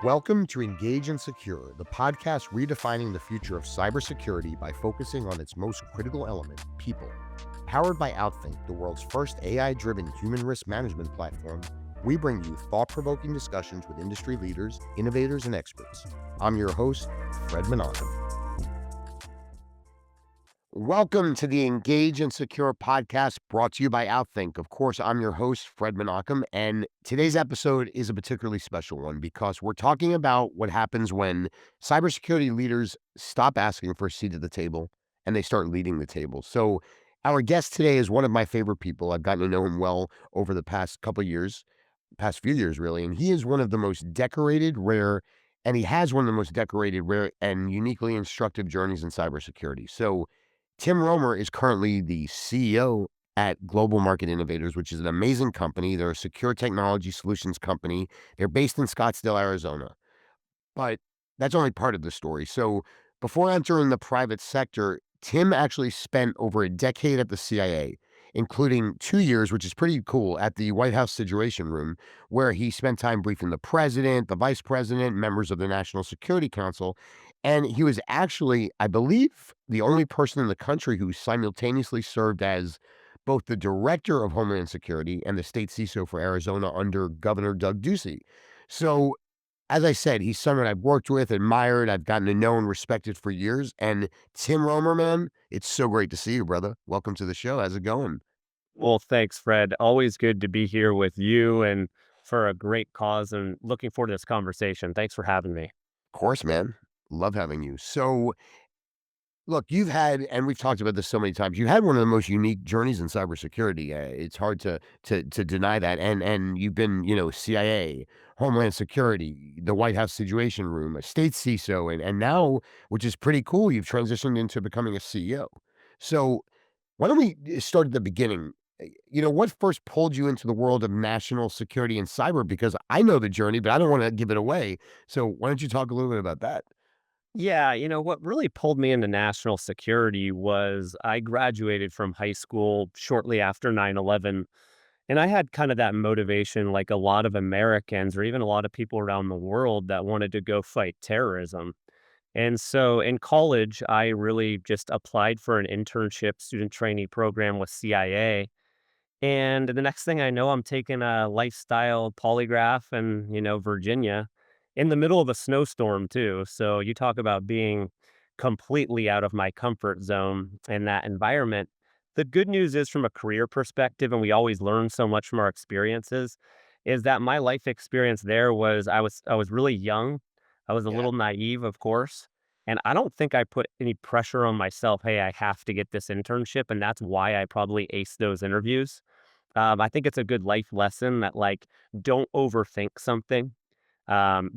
Welcome to Engage and Secure, the podcast redefining the future of cybersecurity by focusing on its most critical element, people. Powered by Outthink, the world's first AI-driven human risk management platform, we bring you thought-provoking discussions with industry leaders, innovators, and experts. I'm your host, Fred Menachem. Welcome to the Engage and Secure podcast brought to you by Outthink. Of course, I'm your host, Fred Menachem, and today's episode is a particularly special one because we're talking about what happens when cybersecurity leaders stop asking for a seat at the table and they start leading the table. So our guest today is one of my favorite people. I've gotten to know him well over the past few years, really, and he is one of the most decorated, rare, and he has one of the most decorated, rare, and uniquely instructive journeys in cybersecurity. So Tim Roemer is currently the CEO at Global Market Innovators, which is an amazing company. They're a secure technology solutions company. They're based in Scottsdale, Arizona. But that's only part of the story. So before entering the private sector, Tim actually spent over a decade at the CIA, including 2 years, which is pretty cool, at the White House Situation Room, where he spent time briefing the president, the vice president, members of the National Security Council. And he was actually, I believe, the only person in the country who simultaneously served as both the director of Homeland Security and the state CISO for Arizona under Governor Doug Ducey. So as I said, he's someone I've worked with, admired, I've gotten to know and respected for years. And Tim Roemer, man, it's so great to see you, brother. Welcome to the show. How's it going? Well, thanks, Fred. Always good to be here with you and for a great cause and looking forward to this conversation. Thanks for having me. Of course, man. Love having you. So, look, you've had, and we've talked about this so many times. You had one of the most unique journeys in cybersecurity. It's hard to deny that. And you've been, CIA, Homeland Security, the White House Situation Room, a state CISO, and now, which is pretty cool, you've transitioned into becoming a CEO. So, why don't we start at the beginning? What first pulled you into the world of national security and cyber? Because I know the journey, but I don't want to give it away. So, why don't you talk a little bit about that? Yeah, what really pulled me into national security was I graduated from high school shortly after 9/11, and I had kind of that motivation like a lot of Americans or even a lot of people around the world that wanted to go fight terrorism. And so in college, I really just applied for an internship student trainee program with CIA. And the next thing I know, I'm taking a lifestyle polygraph in, Virginia in the middle of a snowstorm too. So you talk about being completely out of my comfort zone in that environment. The good news is from a career perspective, and we always learn so much from our experiences, is that my life experience there was I was really young. I was a Yeah. little naive, of course. And I don't think I put any pressure on myself. Hey, I have to get this internship. And that's why I probably aced those interviews. I think it's a good life lesson that like don't overthink something.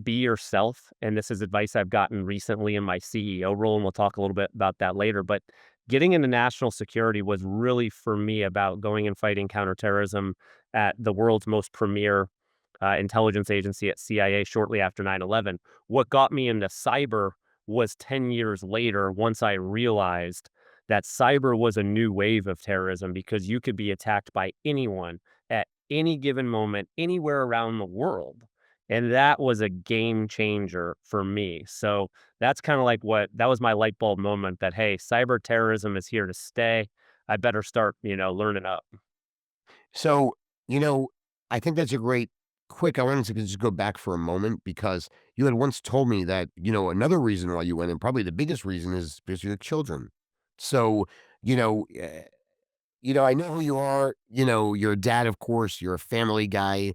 Be yourself. And this is advice I've gotten recently in my CEO role, and we'll talk a little bit about that later. But getting into national security was really for me about going and fighting counterterrorism at the world's most premier intelligence agency at CIA shortly after 9/11. What got me into cyber was 10 years later once I realized that cyber was a new wave of terrorism because you could be attacked by anyone at any given moment, anywhere around the world. And that was a game changer for me. So that's kind of like what that was my light bulb moment that, hey, cyber terrorism is here to stay. I better start, learning up. So, you know, I think that's a great quick. I wanted to just go back for a moment because you had once told me that, another reason why you went, and probably the biggest reason is because you have children. So, you know, uh, I know who you are. You're a dad, of course. You're a family guy.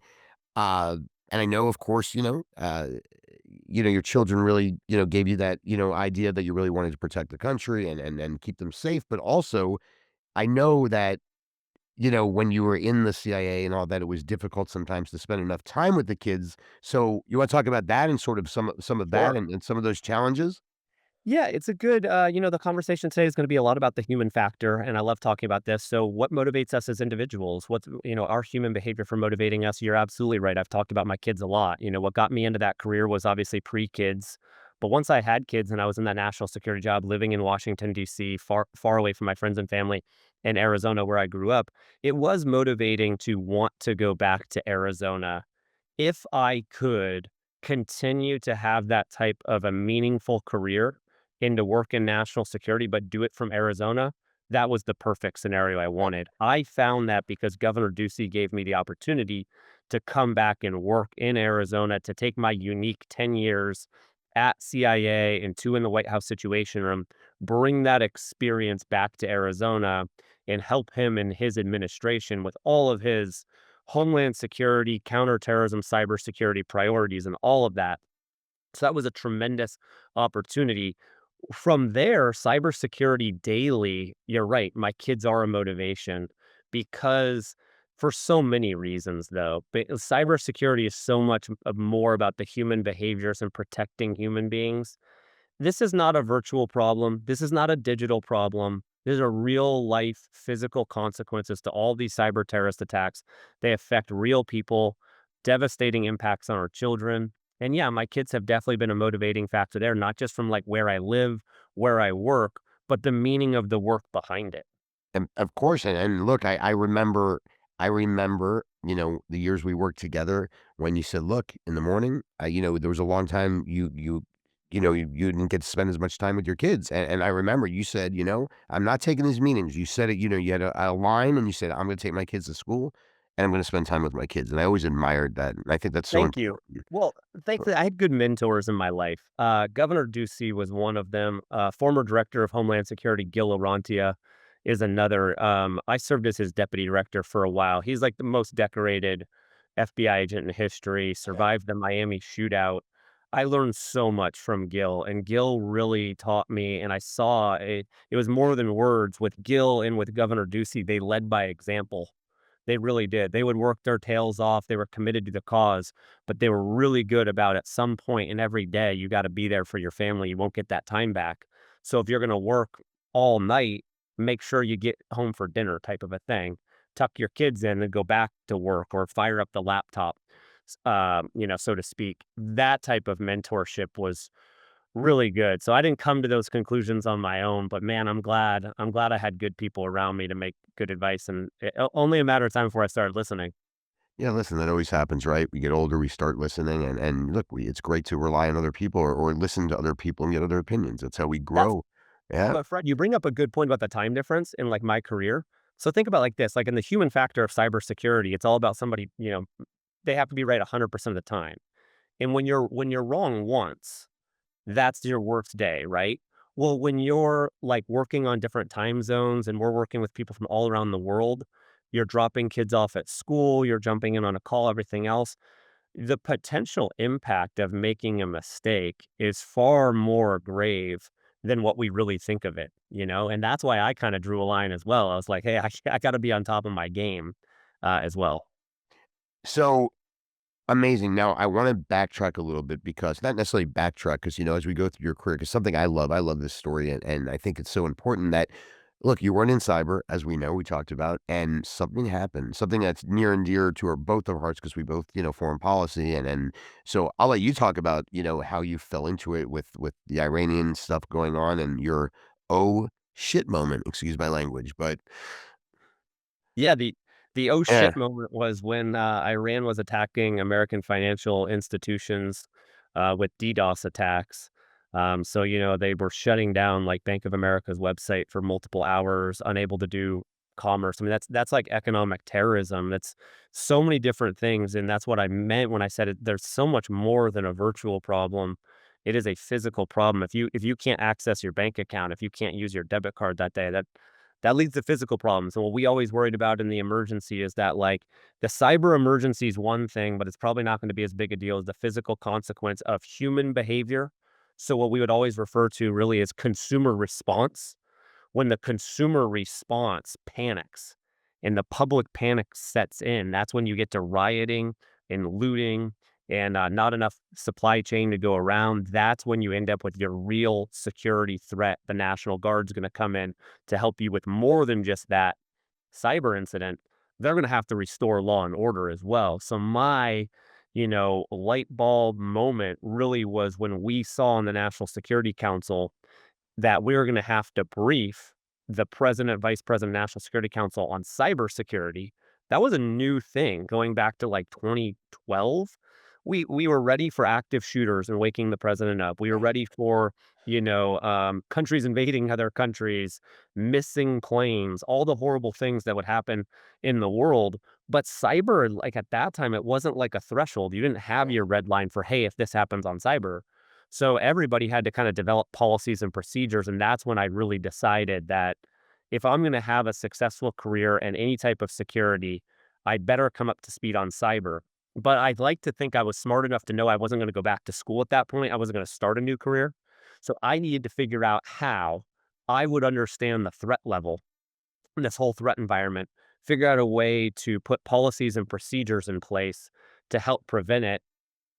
Uh, and I know, of course, your children really, gave you that, idea that you really wanted to protect the country and keep them safe. But also, I know that when you were in the CIA and all that, it was difficult sometimes to spend enough time with the kids. So you want to talk about that and sort of some of that Sure. and some of those challenges? Yeah, it's a good, the conversation today is going to be a lot about the human factor, and I love talking about this. So, what motivates us as individuals? What's, our human behavior for motivating us? You're absolutely right. I've talked about my kids a lot. What got me into that career was obviously pre kids. But once I had kids and I was in that national security job living in Washington, D.C., far, far away from my friends and family in Arizona, where I grew up, it was motivating to want to go back to Arizona if I could continue to have that type of a meaningful career into work in national security, but do it from Arizona, that was the perfect scenario I wanted. I found that because Governor Ducey gave me the opportunity to come back and work in Arizona to take my unique 10 years at CIA and 2 in the White House Situation Room, bring that experience back to Arizona and help him in his administration with all of his homeland security, counterterrorism, cybersecurity priorities, and all of that. So that was a tremendous opportunity. From there, cybersecurity daily, you're right. My kids are a motivation because for so many reasons, though, but cybersecurity is so much more about the human behaviors and protecting human beings. This is not a virtual problem. This is not a digital problem. There's a real life physical consequences to all these cyber terrorist attacks. They affect real people, devastating impacts on our children. And yeah, my kids have definitely been a motivating factor there, not just from like where I live, where I work, but the meaning of the work behind it. And of course, and look, I remember, the years we worked together when you said, "Look, in the morning, there was a long time you didn't get to spend as much time with your kids." And I remember you said, "I'm not taking these meetings." You said it, you had a line and you said, "I'm gonna take my kids to school and I'm gonna spend time with my kids." And I always admired that. And I think that's so Thank you. important. Well, thankfully, I had good mentors in my life. Governor Ducey was one of them. Former Director of Homeland Security Gil Orantia is another. I served as his deputy director for a while. He's like the most decorated FBI agent in history. Survived the Miami shootout. I learned so much from Gil, and Gil really taught me. And I saw it. It was more than words. With Gil and with Governor Ducey, they led by example. They really did. They would work their tails off. They were committed to the cause, but they were really good about at some point in every day, you got to be there for your family. You won't get that time back. So if you're going to work all night, make sure you get home for dinner type of a thing. Tuck your kids in and go back to work or fire up the laptop, so to speak. That type of mentorship was really good. So I didn't come to those conclusions on my own, but man, I'm glad I had good people around me to make good advice, and only a matter of time before I started listening. Yeah, listen, that always happens, right? We get older, we start listening, and look, it's great to rely on other people or listen to other people and get other opinions. That's how we That's grow. Yeah. but Fred, you bring up a good point about the time difference in like my career. So think about like this, like in the human factor of cybersecurity, it's all about somebody, they have to be right 100% of the time. And when you're wrong once, that's your worst day, right? Well, when you're like working on different time zones and we're working with people from all around the world, you're dropping kids off at school, you're jumping in on a call, everything else. The potential impact of making a mistake is far more grave than what we really think of it? And that's why I kind of drew a line as well. I was like, hey, I got to be on top of my game as well. So amazing. Now, I want to backtrack a little bit because not necessarily backtrack, because, as we go through your career, because something I love this story. And I think it's so important that, look, you weren't in cyber, as we know, we talked about, and something happened, something that's near and dear to our both of our hearts because we both, foreign policy. And so I'll let you talk about, how you fell into it with the Iranian stuff going on and your oh shit moment, excuse my language. But Yeah, the "oh yeah, shit" moment was when, Iran was attacking American financial institutions, with DDoS attacks. So they were shutting down, like, Bank of America's website for multiple hours, unable to do commerce. I mean, that's like economic terrorism. That's so many different things, and that's what I meant when I said it there's so much more than a virtual problem. It is a physical problem. If you can't access your bank account, if you can't use your debit card that day, that leads to physical problems. And what we always worried about in the emergency is that like the cyber emergency is one thing, but it's probably not going to be as big a deal as the physical consequence of human behavior. So what we would always refer to really is consumer response. When the consumer response panics and the public panic sets in, that's when you get to rioting and looting and not enough supply chain to go around. That's when you end up with your real security threat. The National Guard's going to come in to help you with more than just that cyber incident. They're going to have to restore law and order as well. So my light bulb moment really was when we saw in the National Security Council that we were gonna have to brief the president, vice president, National Security Council on cybersecurity. That was a new thing going back to like 2012 we were ready for active shooters and waking the president up. We were ready for, countries invading other countries, missing planes, all the horrible things that would happen in the world. But cyber, like at that time, it wasn't like a threshold. You didn't have your red line for, hey, if this happens on cyber. So everybody had to kind of develop policies and procedures. And that's when I really decided that if I'm going to have a successful career in any type of security, I'd better come up to speed on cyber. But I'd like to think I was smart enough to know I wasn't going to go back to school at that point. I wasn't going to start a new career. So I needed to figure out how I would understand the threat level in this whole threat environment, figure out a way to put policies and procedures in place to help prevent it,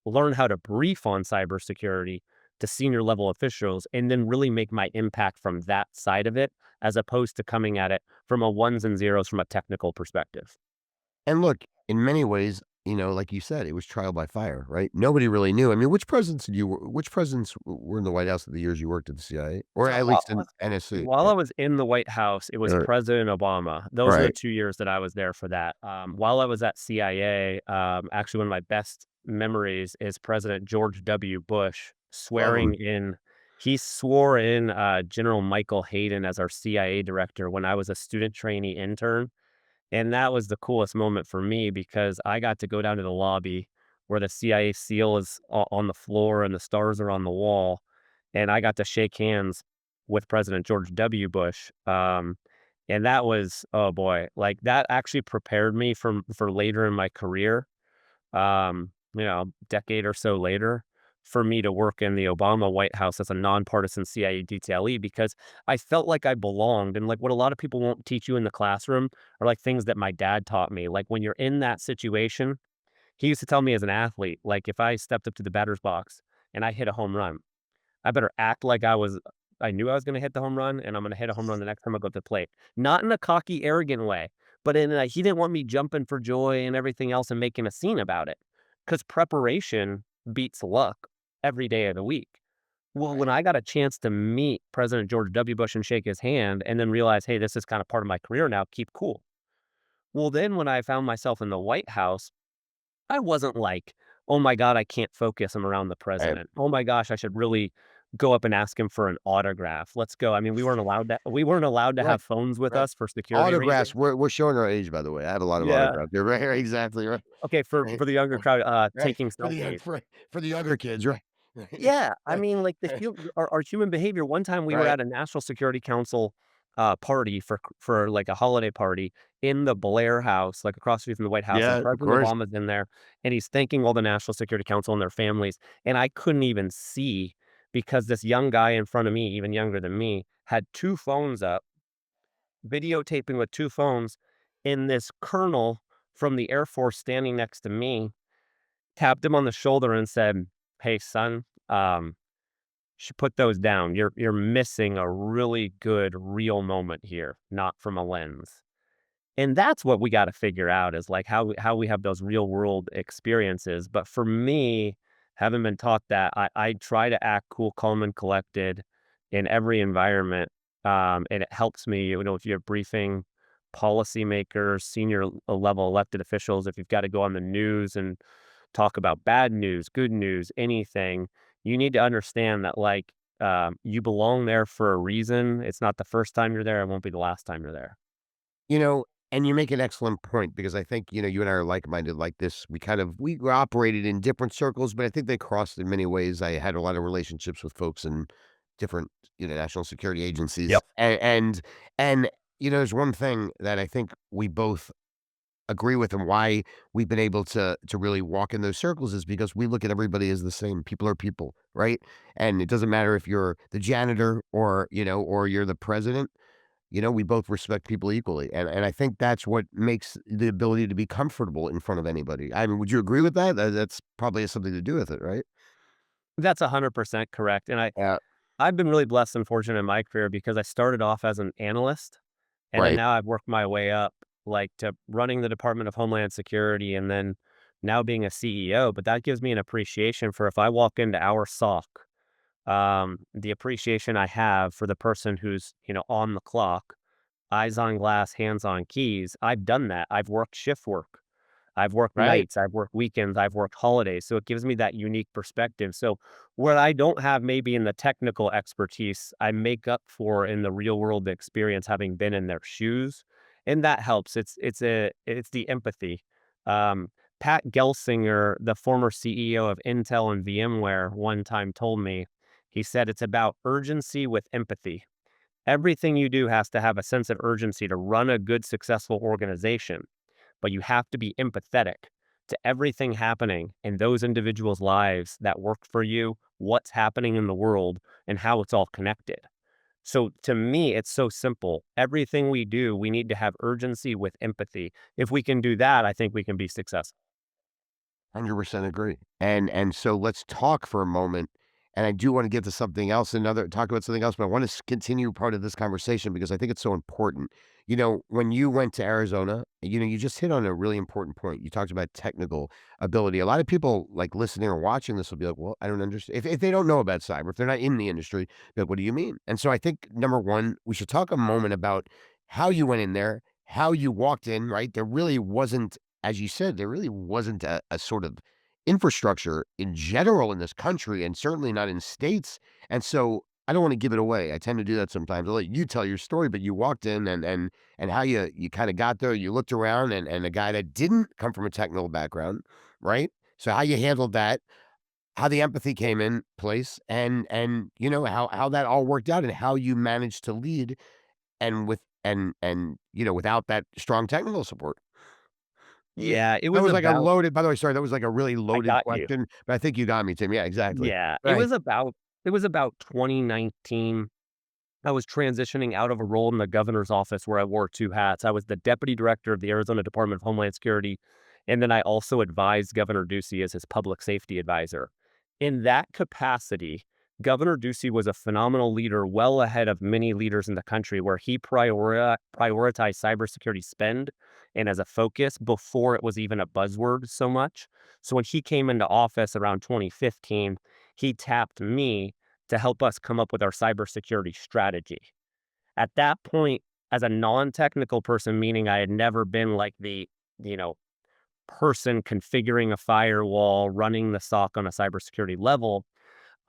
learn how to brief on cybersecurity to senior level officials, and then really make my impact from that side of it, as opposed to coming at it from a ones and zeros from a technical perspective. And look, in many ways, like you said, it was trial by fire, right? Nobody really knew. I mean, which presidents were in the White House in the years you worked at the CIA, or So at least in NSC? while Yeah. I was in the White House, it was Right. President Obama. Those are the Right. 2 years that I was there for that. While I was at CIA, actually one of my best memories is President George W. Bush Love swearing them. in he swore in, General Michael Hayden as our CIA director when I was a student trainee intern. And that was the coolest moment for me because I got to go down to the lobby where the CIA seal is on the floor and the stars are on the wall. And I got to shake hands with President George W. Bush. And that was, oh boy, like that actually prepared me for later in my career, decade or so later, for me to work in the Obama White House as a nonpartisan CIA detailee because I felt like I belonged. And like what a lot of people won't teach you in the classroom are like things that my dad taught me. Like when you're in that situation, he used to tell me as an athlete, like if I stepped up to the batter's box and I hit a home run, I better act like I knew I was gonna hit the home run, and I'm gonna hit a home run the next time I go to the plate. Not in a cocky, arrogant way, but in a he didn't want me jumping for joy and everything else and making a scene about it, because preparation beats luck every day of the week. Well, when Right. I got a chance to meet President George W. Bush and shake his hand and then realize, "Hey, this is kinda part of my career now, keep cool." Well, then when I found myself in the White House, I wasn't like, "Oh my god, I can't focus, I'm around the Right. president. Oh my gosh, I should really go up and ask him for an autograph. Let's go." I mean, we weren't allowed to Right. have phones with Right. us for security Autographs. reasons. We're showing our age, by the way. I have a lot of Yeah. autographs. You're right. Exactly. Right. Okay, for Right. for the younger Right. crowd, Right. taking For the selfies. for the younger kids. Right. Yeah, I Right. mean, like, the Right. hu our human behavior one time we were Right. at a National Security Council, party for, like, a holiday party in the Blair House, like, across the street from the White House, and Yeah. Of President course. Obama's in there, and he's thanking all the National Security Council and their families, and I couldn't even see because this young guy in front of me, even younger than me, had 2 phones up, videotaping with 2 phones, and this colonel from the Air Force standing next to me tapped him on the shoulder and said, "Hey, son, should put those down. You're missing a really good real moment here, not from a lens." And that's what we gotta figure out is, like, how we have those real world experiences, but for me, having been taught that, I try to act cool, calm, and collected in every environment, and it helps me, if you're briefing policymakers, senior level elected officials, if you've gotta go on the news and talk about bad news, good news, anything, you need to understand that, like, you belong there for a reason. It's not the first time you're there, it won't be the last time you're there. You know, and you make an excellent point because I think, you and I are like-minded like this. We operated in different circles, but I think they crossed in many ways. I had a lot of relationships with folks in different, national security agencies. Yep. And there's one thing that I think we both agree with and why we've been able to really walk in those circles is because we look at everybody as the same. People are people, right? And it doesn't matter if you're the janitor or you're the president. We both respect people equally, and I think that's what makes the ability to be comfortable in front of anybody. I mean, would you agree with that? That's probably has something to do with it, right? That's 100% correct, and Yeah. I've been really blessed and fortunate in my career because I started off as an analyst, and then Right. now I've worked my way up, like, to running the Department of Homeland Security and then now being a CEO, but that gives me an appreciation for if I walk into our SOC, the appreciation I have for the person who's, on the clock, eyes on glass, hands on keys. I've done that. I've worked shift work. I've worked Right. nights, I've worked weekends, I've worked holidays. So it gives me that unique perspective. So what I don't have maybe in the technical expertise, I make up for in the real world experience having been in their shoes. And that helps. It's the empathy. Um, Pat Gelsinger, the former CEO of Intel and VMware, one time told me, he said it's about urgency with empathy. Everything you do has to have a sense of urgency to run a good, successful organization, but you have to be empathetic to everything happening in those individuals' lives that work for you, what's happening in the world, and how it's all connected. So to me, it's so simple. Everything we do, we need to have urgency with empathy. If we can do that, I think we can be successful. 100% agree. And so let's talk for a moment, and I do wanna get to something else, another talk about something else, but I wanna continue part of this conversation because I think it's so important. When you went to Arizona, you just hit on a really important point. You talked about technical ability. A lot of people, like, listening or watching this will be like, "Well, I don't understand." If they don't know about cyber, if they're not in the industry, they're like, "What do you mean?" And so I think, number 1, we should talk a moment about how you went in there, how you walked in, right? There really wasn't, as you said, there really wasn't a sort of infrastructure in general in this country and certainly not in states. And so I don't want to give it away. I tend to do that sometimes. I'll let you tell your story, but you walked in and how you kind of got there, you looked around and a guy that didn't come from a technical background, right? So how you handled that, how the empathy came in place and how that all worked out and how you managed to lead and with and without that strong technical support. Yeah, it That was was like a about loaded, by the way, sorry, that was like a really I loaded got you. question, but I think you got me, Tim. Yeah, exactly. Yeah, Right. it was about 2019. I was transitioning out of a role in the governor's office where I wore 2 hats. I was the deputy director of the Arizona Department of Homeland Security, and then I also advised Governor Ducey as his public safety advisor. In that capacity, Governor Ducey was a phenomenal leader, well ahead of many leaders in the country, where he prioritized cybersecurity spend and as a focus before it was even a buzzword so much. So when he came into office around 2015, he tapped me to help us come up with our cybersecurity strategy. At that point, as a non-technical person, meaning I had never been like the, you know, person configuring a firewall, running the SOC on a cybersecurity level,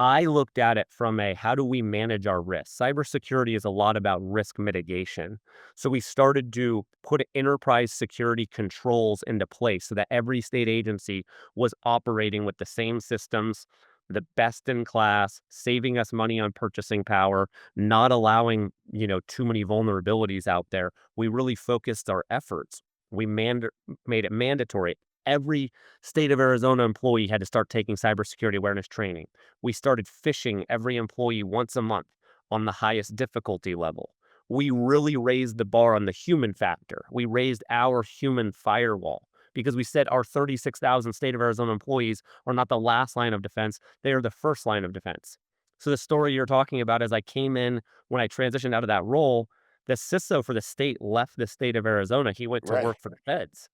I looked at it from a how do we manage our risk? Cybersecurity is a lot about risk mitigation. So we started to put enterprise security controls into place so that every state agency was operating with the same systems, the best in class, saving us money on purchasing power, not allowing, too many vulnerabilities out there. We really focused our efforts. We made it mandatory. Every state of Arizona employee had to start taking cybersecurity awareness training. We started phishing every employee once a month on the highest difficulty level. We really raised the bar on the human factor. We raised our human firewall because we said our 36,000 state of Arizona employees are not the last line of defense, they are the first line of defense. So the story you're talking about is I came in when I transitioned out of that role, the CISO for the state left the state of Arizona. He went to Right. work for the feds.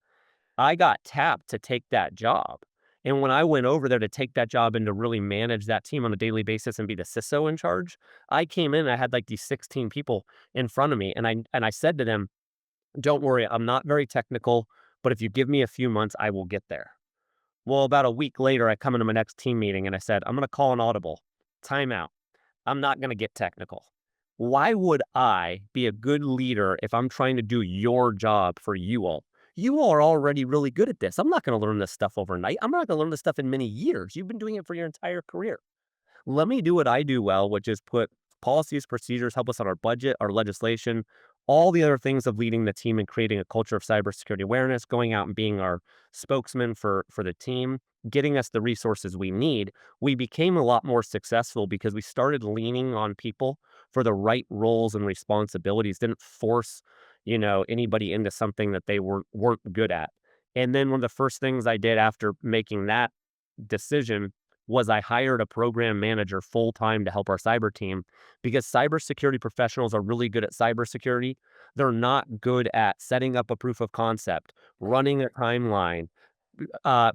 I got tapped to take that job. And when I went over there to take that job and to really manage that team on a daily basis and be the CISO in charge, I came in, I had like these 16 people in front of me and I said to them, "Don't worry, I'm not very technical, but if you give me a few months, I will get there." Well, about a week later, I come into my next team meeting and I said, "I'm going to call an audible. Timeout. I'm not going to get technical. Why would I be a good leader if I'm trying to do your job for you all? You all are already really good at this. I'm not going to learn this stuff overnight. I'm not going to learn this stuff in many years. You've been doing it for your entire career. Let me do what I do well, which is put policies, procedures, help us on our budget, our legislation, all the other things of leading the team and creating a culture of cybersecurity awareness, going out and being our spokesman for the team, getting us the resources we need. We became a lot more successful because we started leaning on people for the right roles and responsibilities, didn't force, anybody into something that they weren't good at. And then one of the first things I did after making that decision was I hired a program manager full time to help our cyber team because cybersecurity professionals are really good at cybersecurity. They're not good at setting up a proof of concept, running a timeline,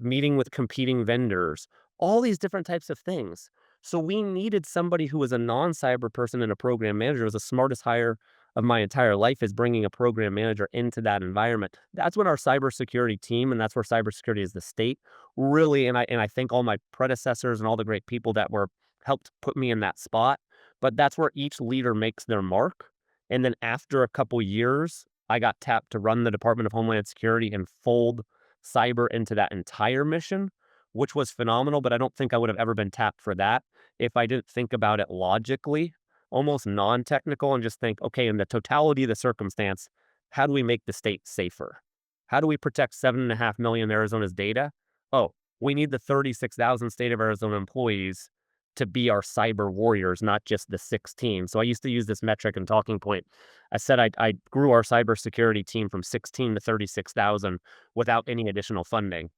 meeting with competing vendors, all these different types of things. So we needed somebody who was a non-cyber person and a program manager. It was the smartest hire of my entire life is bringing a program manager into that environment. That's when our cybersecurity team, and that's where cybersecurity is the state, really, and I thank all my predecessors and all the great people that were helped put me in that spot. But that's where each leader makes their mark. And then after a couple years, I got tapped to run the Department of Homeland Security and fold cyber into that entire mission, which was phenomenal. But I don't think I would have ever been tapped for that if I didn't think about it logically, almost non-technical, and just think, okay, in the totality of the circumstance, how do we make the state safer? How do we protect 7.5 million Arizona's data? Oh, we need the 36,000 state of Arizona employees to be our cyber warriors, not just the 16. So I used to use this metric and talking point. I said I grew our cybersecurity team from 16 to 36,000 without any additional funding.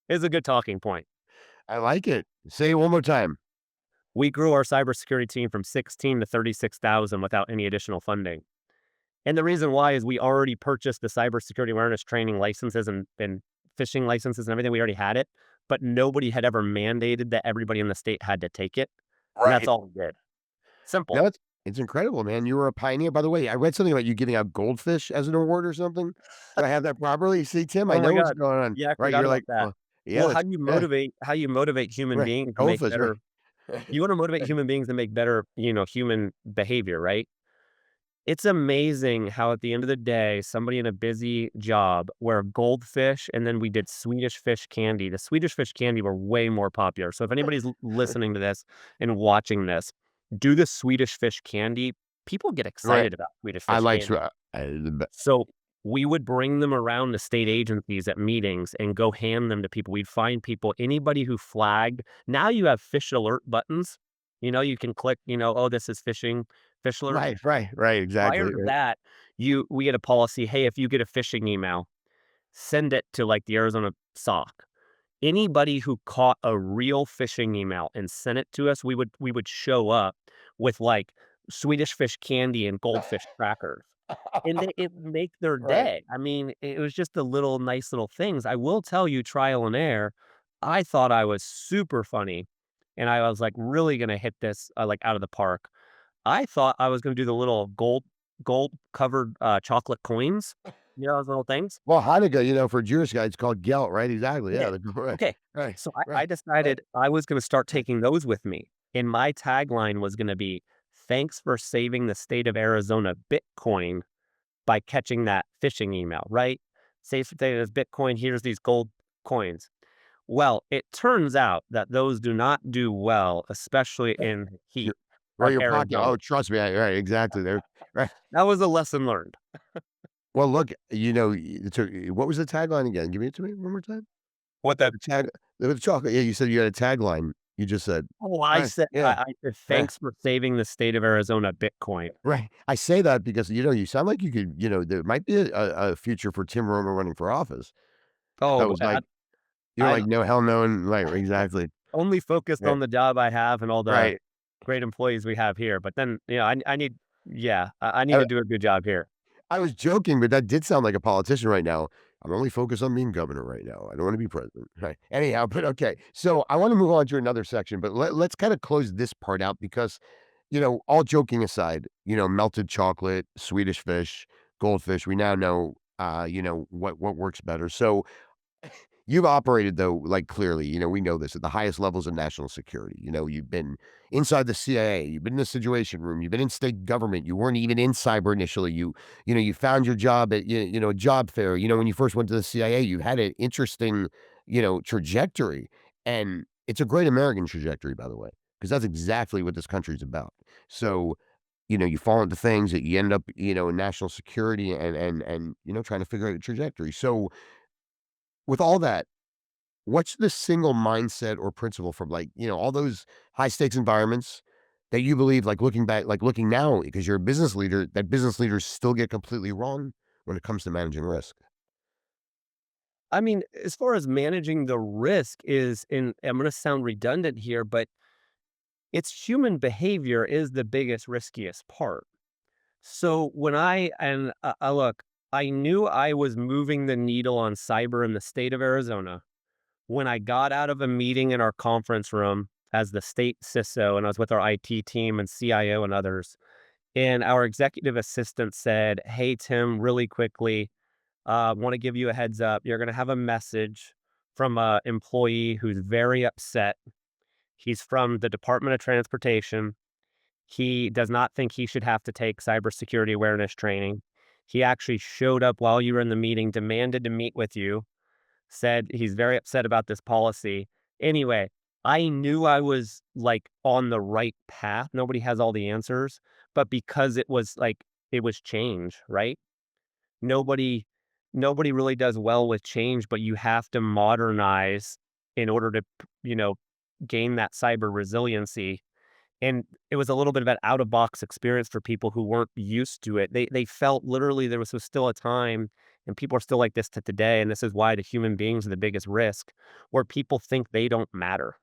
It's a good talking point. I like it. Say it one more time. We grew our cybersecurity team from 16 to 36,000 without any additional funding. And the reason why is we already purchased the cybersecurity awareness training licenses and phishing licenses and everything. We already had it, but nobody had ever mandated that everybody in the state had to take it. And that's Right. all we did. Simple. No, it's incredible, man. You were a pioneer. By the way, I read something about you giving out goldfish as an award or something. Do I have that properly? See, Tim, I Oh my know what's god. going on. Yeah, I Right? forgot You're about like, that. well, yeah, Well, that's yeah, how you motivate human right. beings to make Goldfish, right? better you wanna motivate human beings to make better, human behavior, right? It's amazing how at the end of the day, somebody in a busy job where goldfish and then we did Swedish fish candy. The Swedish fish candy were way more popular. So if anybody's listening to this and watching this, do the Swedish fish candy. People get Right. excited about Swedish I fish like candy. the So we would bring them around to state agencies at meetings and go hand them to people. We'd find people, anybody who flagged. Now you have fish alert buttons. You can click, oh, this is phishing, fish alert. right, Prior exactly. to Right. that, we had a policy, hey, if you get a phishing email, send it to like the Arizona SOC. Anybody who caught a real phishing email and sent it to us, we would show up with like Swedish fish candy and goldfish crackers. And then it would make their Right. day. I mean, it was just the little nice little things. I will tell you, trial and error, I thought I was super funny, and I was, like, really gonna hit this, like, out of the park. I thought I was gonna do the little gold-covered, chocolate coins, those little things? Well, Hanukkah, for Jewish guys, it's called gelt, right? Exactly. Yeah. Yeah. Right. Okay. Right. So I Right. Right. decided I was gonna start taking those with me, and my tagline was gonna be, "Thanks for saving the state of Arizona Bitcoin by catching that phishing email," right? Safe data is Bitcoin, here's these gold coins. Well, it turns out that those do not do well, especially in Your heat right, like your pocket. Arizona. Oh, trust me. Right. Exactly. There. Right. That was a lesson learned. Well, look, what was the tagline again? Give me it to me one more time. What that The tag, the chocolate. Yeah, you said you had a tagline. You just said, Oh, I right. said Yeah. I said, Right. "Thanks for saving the state of Arizona Bitcoin." Right. I say that because, you sound like you could, there might be a future for Tim Roemer running for office. I Oh, was like, I'm no, hell no. And right. Exactly. only focused Right. on the job I have and all the Right. great employees we have here, but then, I need yeah, I need to do a good job here. I was joking, but that did sound like a politician right now. I'm only focused on being governor right now. I don't want to be president. Right. Anyhow, but okay. So I want to move on to another section, but let's kind of close this part out because, all joking aside, melted chocolate, Swedish fish, goldfish, we now know, what works better. So you've operated though, like clearly, we know this at the highest levels of national security. You've been inside the CIA, you've been in the situation room, you've been in state government, you weren't even in cyber initially. You found your job at a job fair. When you first went to the CIA, you had an interesting, trajectory. And it's a great American trajectory, by the way, because that's exactly what this country's about. So, you fall into things that you end up, in national security and trying to figure out your trajectory. So with all that, what's the single mindset or principle from, like, all those high stakes environments that you believe, like, looking back, like, looking now, because you're a business leader, that business leaders still get completely wrong when it comes to managing risk? I mean, as far as managing the risk is and I'm gonna sound redundant here, but it's human behavior is the biggest, riskiest part. So when look, I knew I was moving the needle on cyber in the state of Arizona when I got out of a meeting in our conference room as the state CISO, and I was with our IT team and CIO and others. And our executive assistant said, "Hey, Tim, really quickly, want to give you a heads up. You're going to have a message from a employee who's very upset. He's from the Department of Transportation. He does not think he should have to take cybersecurity awareness training. He actually showed up while you were in the meeting, demanded to meet with you, said he's very upset about this policy. Anyway, I knew I was like on the right path. Nobody has all the answers, but because it was like it was change, right? Nobody nobody really does well with change, but you have to modernize in order to, gain that cyber resiliency. And it was a little bit of an out of box experience for people who weren't used to it. They felt literally there was still a time, and people are still like this to today, and this is why the human beings are the biggest risk, where people think they don't matter.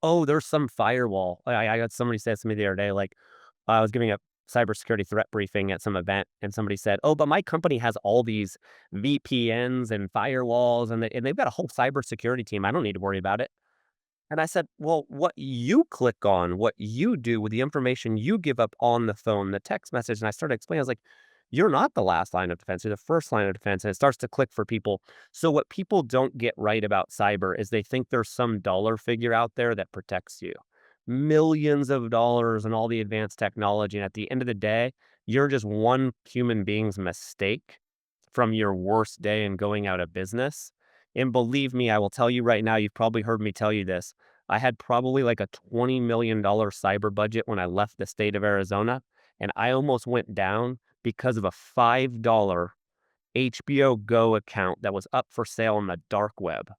Oh, there's some firewall. I got somebody said to me the other day, like, I was giving a cybersecurity threat briefing at some event, and somebody said, "Oh, but my company has all these VPNs and firewalls, and they've got a whole cybersecurity team. I don't need to worry about it." And I said, "Well, what you click on, what you do with the information you give up on the phone, the text message," and I started explaining, I was like, "You're not the last line of defense, you're the first line of defense," and it starts to click for people. So what people don't get right about cyber is they think there's some dollar figure out there that protects you. Millions of dollars and all the advanced technology, and at the end of the day, you're just one human being's mistake from your worst day and going out of business. And believe me, I will tell you right now, you've probably heard me tell you this. I had probably like a $20 million cyber budget when I left the state of Arizona, and I almost went down because of a $5 HBO Go account that was up for sale on the dark web.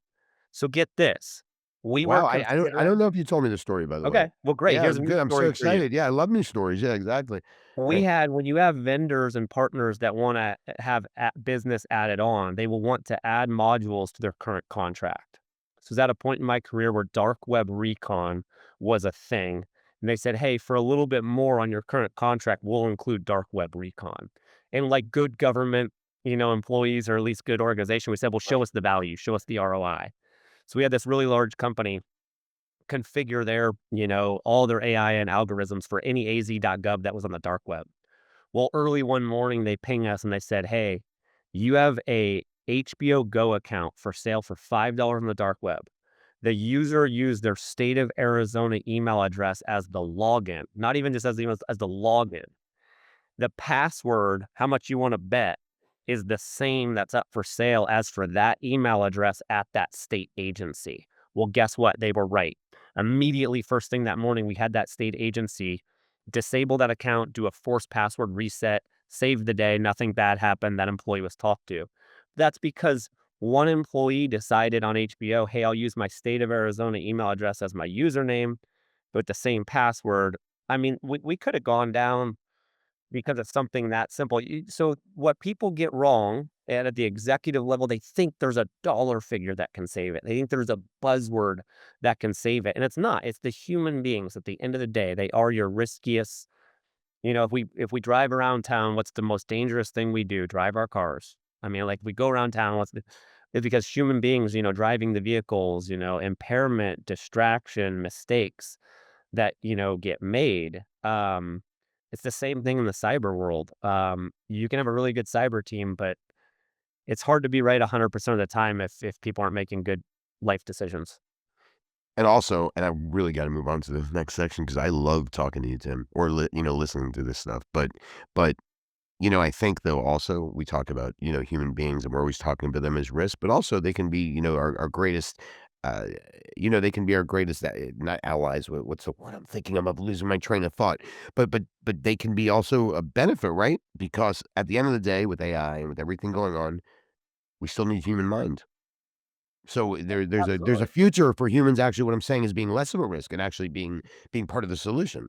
So get this. We were Wow, I don't considering know if you told me the story, by the way. Okay, well, great. Yeah, Here's a new good, I'm so story for you. excited. Yeah, I love new stories. Yeah, exactly. We Right. had when you have vendors and partners that wanna have business added on, they will want to add modules to their current contract. So, I was at a point in my career where dark web recon was a thing, and they said, "Hey, for a little bit more on your current contract, we'll include dark web recon." And like good government, employees or at least good organization, we said, "Well, show Right. us the value, show us the ROI." So, we had this really large company configure all their AI and algorithms for any az.gov that was on the dark web. Well, early one morning, they ping us and they said, "Hey, you have a HBO Go account for sale for $5 on the dark web." The user used their state of Arizona email address as the login, not even just as the email, as the login. The password, how much you want to bet, is the same that's up for sale as for that email address at that state agency. Well, guess what? They were right. Immediately, first thing that morning, we had that state agency disable that account, do a forced password reset, save the day, nothing bad happened. That employee was talked to. That's because one employee decided on HBO, hey, I'll use my state of Arizona email address as my username with the same password. I mean, we could have gone down because of something that simple. So what people get wrong, and at the executive level, they think there's a dollar figure that can save it. They think there's a buzzword that can save it, and it's not. It's the human beings. At the end of the day, they are your riskiest. If we drive around town, what's the most dangerous thing we do? Drive our cars. I mean, like we go around town. It's because human beings, driving the vehicles, impairment, distraction, mistakes that, get made. It's the same thing in the cyber world. You can have a really good cyber team, but it's hard to be right 100% of the time if people aren't making good life decisions. And also, I really gotta move on to the next section because I love talking to you, Tim, or listening to this stuff. But I think though also we talk about, human beings and we're always talking about them as risk, but also they can be, our greatest, uh, they can be our greatest, not allies. What's the word I'm thinking of? I'm losing my train of thought. But they can be also a benefit, right? Because at the end of the day, with AI and with everything going on, we still need human mind. So there's a Absolutely. future for humans. Actually, what I'm saying is being less of a risk and actually being part of the solution.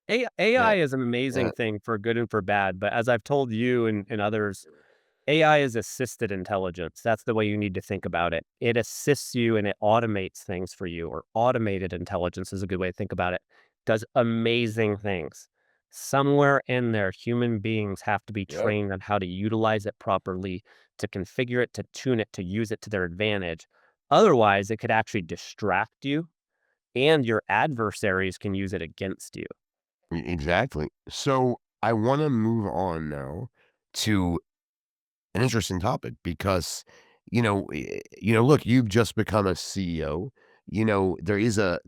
AI Yeah. is an Yeah. amazing thing for good and for bad, but as I've told you and others, AI is assisted intelligence. That's the way you need to think about it. It assists you and it automates things for you, or automated intelligence is a good way to think about it. Does amazing things. Somewhere in there, human beings have to be Yep. trained on how to utilize it properly, to configure it, to tune it, to use it to their advantage. Otherwise, it could actually distract you, and your adversaries can use it against you. Exactly. So I want to move on now to an interesting topic because, look, you've just become a CEO. There is a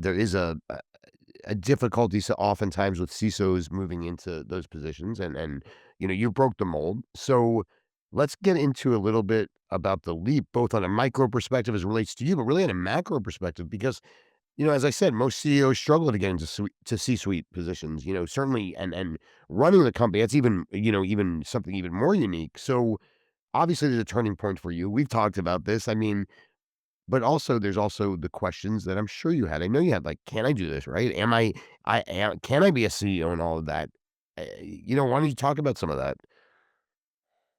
difficulty so oftentimes with CISOs moving into those positions, and you broke the mold. So let's get into a little bit about the leap, both on a micro perspective as it relates to you, but really on a macro perspective, because as I said, most CEOs struggle to get into C-suite positions. Certainly, and running the company, that's even something even more unique. So obviously, there's a turning point for you. We've talked about this. I mean, but also there's also the questions that I'm sure you had. I know you had, like, can I do this? Right? Can I be a CEO and all of that? Why don't you talk about some of that?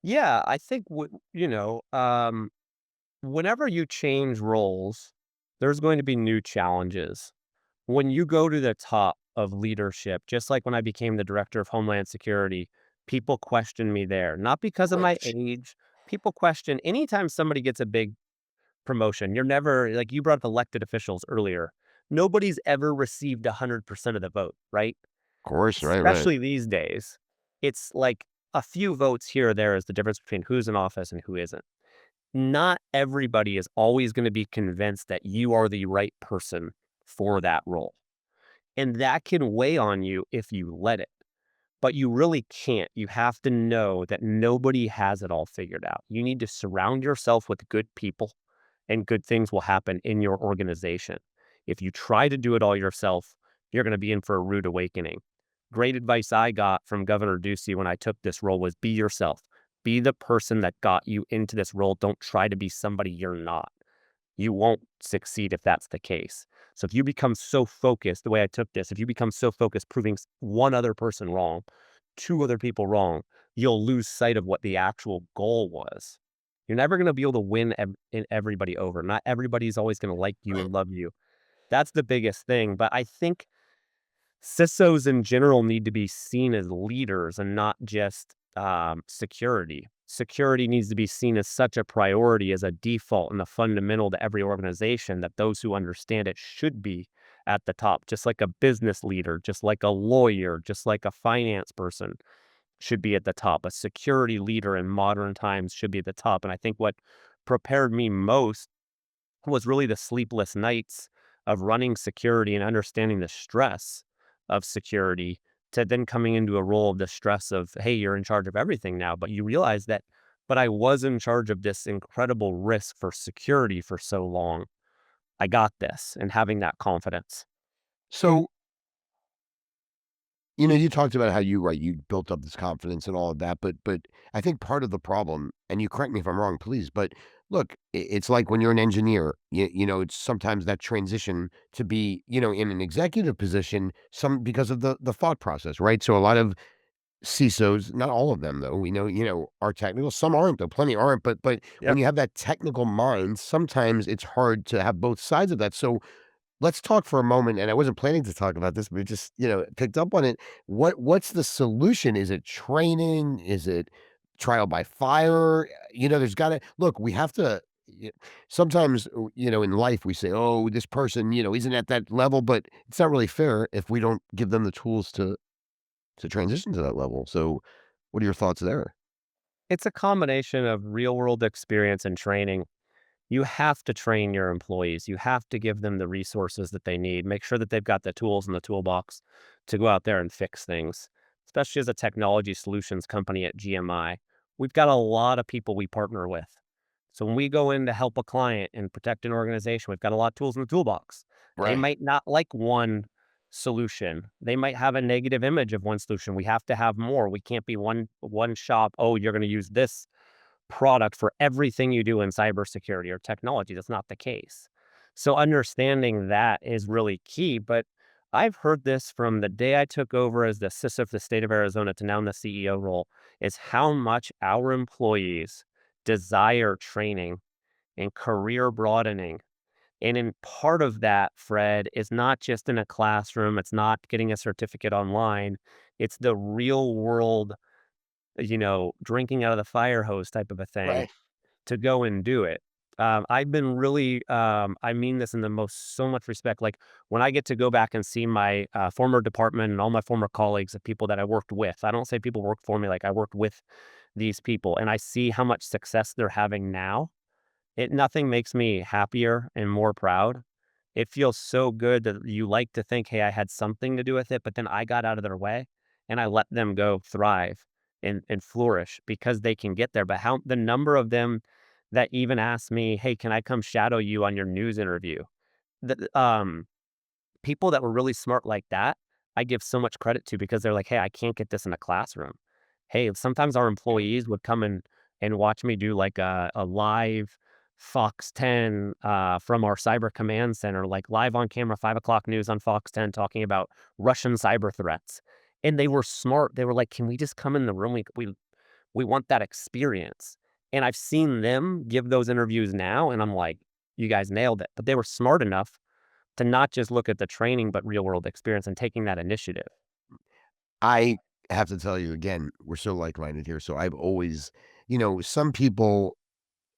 Yeah, I think whenever you change roles, there's going to be new challenges. When you go to the top of leadership, just like when I became the director of Homeland Security, people question me there, not because of my Right. age. People question anytime somebody gets a big promotion. You're never like you brought up elected officials earlier. Nobody's ever received 100% of the vote, right? Of course. Right. Right. Especially these days. It's like a few votes here or there is the difference between who's in office and who isn't. Not everybody is always going to be convinced that you are the right person for that role. And that can weigh on you if you let it. But you really can't. You have to know that nobody has it all figured out. You need to surround yourself with good people, and good things will happen in your organization. If you try to do it all yourself, you're going to be in for a rude awakening. Great advice I got from Governor Ducey when I took this role was be yourself. Be the person that got you into this role. Don't try to be somebody you're not. You won't succeed if that's the case. So if you become so focused, the way I took this, if you become so focused proving one other person wrong, two other people wrong, you'll lose sight of what the actual goal was. You're never going to be able to win everybody over. Not everybody's always going to like you and love you. That's the biggest thing. But I think CISOs in general need to be seen as leaders and not just security. Security needs to be seen as such a priority, as a default and a fundamental to every organization that those who understand it should be at the top, just like a business leader, just like a lawyer, just like a finance person should be at the top. A security leader in modern times should be at the top. And I think what prepared me most was really the sleepless nights of running security and understanding the stress of security to then coming into a role of the stress of, hey, you're in charge of everything now. But you realize that, but I was in charge of this incredible risk for security for so long. I got this and having that confidence. So you talked about how you built up this confidence and all of that, but I think part of the problem, and you correct me if I'm wrong, please, but look, it's like when you're an engineer, it's sometimes that transition to be, in an executive position, some because of the thought process, right? So a lot of CISOs, not all of them though, we know, are technical. Some aren't though, plenty aren't. But when Yep. you have that technical mind, sometimes it's hard to have both sides of that. So let's talk for a moment, and I wasn't planning to talk about this, but it just, picked up on it. What's the solution? Is it training? Is it trial by fire? There's gotta look, we have to sometimes, in life we say, "Oh, this person, isn't at that level," but it's not really fair if we don't give them the tools to transition to that level. So, what are your thoughts there? It's a combination of real world experience and training. You have to train your employees. You have to give them the resources that they need. Make sure that they've got the tools in the toolbox to go out there and fix things. Especially as a technology solutions company at GMI, we've got a lot of people we partner with. So when we go in to help a client and protect an organization, we've got a lot of tools in the toolbox. They Right. might not like one solution. They might have a negative image of one solution. We have to have more. We can't be one shop. Oh, you're going to use this product for everything you do in cybersecurity or technology. That's not the case. So understanding that is really key. But I've heard this from the day I took over as the CISO of the state of Arizona to now in the CEO role, is how much our employees desire training and career broadening. And in part of that, Fred, is not just in a classroom, it's not getting a certificate online, it's the real world, drinking out of the fire hose type of a thing Right. to go and do it. I've been really, I mean this in the most so much respect. Like when I get to go back and see my former department and all my former colleagues of people that I worked with, I don't say people work for me, like I worked with these people and I see how much success they're having now. Nothing makes me happier and more proud. It feels so good that you like to think, hey, I had something to do with it, but then I got out of their way and I let them go thrive and flourish because they can get there. But how the number of them that even ask me, hey, can I come shadow you on your news interview? The, people that were really smart like that, I give so much credit to because they're like, "Hey, I can't get this in a classroom." Hey, sometimes our employees would come and watch me do like a live Fox 10 from our cyber command center, like live on camera, 5 o'clock news on Fox 10 talking about Russian cyber threats. And they were smart. They were like, "Can we just come in the room? We want that experience." And I've seen them give those interviews now, and I'm like, "You guys nailed it." But they were smart enough to not just look at the training, but real world experience and taking that initiative. I have to tell you again, we're so like-minded here. So I've always, some people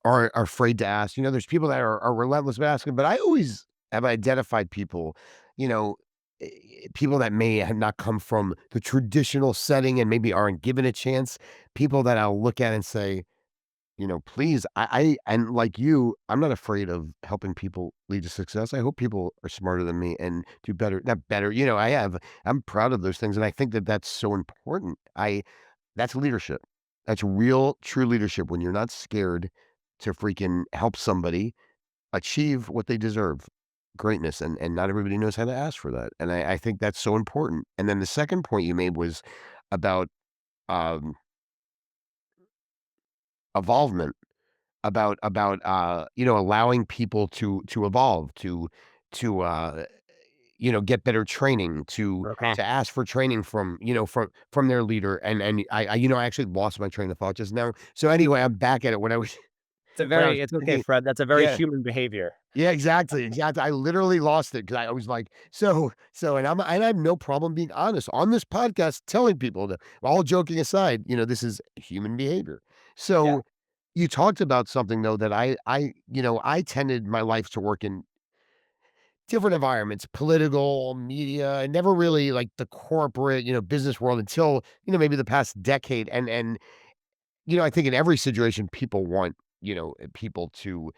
are afraid to ask. There's people that are relentless with asking, but I always have identified people, you know, people that may have not come from the traditional setting and maybe aren't given a chance. People that I'll look at and say, please, and like you, I'm not afraid of helping people lead to success. I hope people are smarter than me and do better, not better. I'm proud of those things. And I think that that's so important. That's leadership. That's real, true leadership when you're not scared to freaking help somebody achieve what they deserve, greatness, and not everybody knows how to ask for that, and I think that's so important. And then the second point you made was about, um, evolvement, allowing people to evolve, to get better training, to Okay. to ask for training from their leader, and I actually lost my train of thought just now. So anyway, I'm back at it. When I was It's okay, thinking, Fred. That's a very yeah. human behavior. Yeah, exactly, exactly. I literally lost it because I was like, and I have no problem being honest on this podcast, telling people that all joking aside, this is human behavior. Yeah. So you talked about something though that I tended my life to work in different environments, political, media, and never really like the corporate, business world until, maybe the past decade. And I think in every situation, people want, people to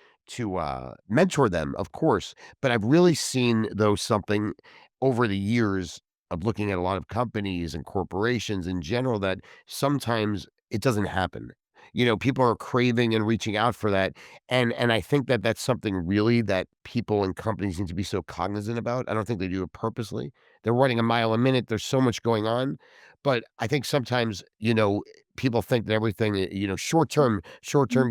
mentor them, of course. But I've really seen, though, something over the years of looking at a lot of companies and corporations in general that sometimes it doesn't happen. People are craving and reaching out for that, and I think that that's something really that people and companies need to be so cognizant about. I don't think they do it purposely. They're running a mile a minute. There's so much going on, but I think sometimes, people think that everything, short-term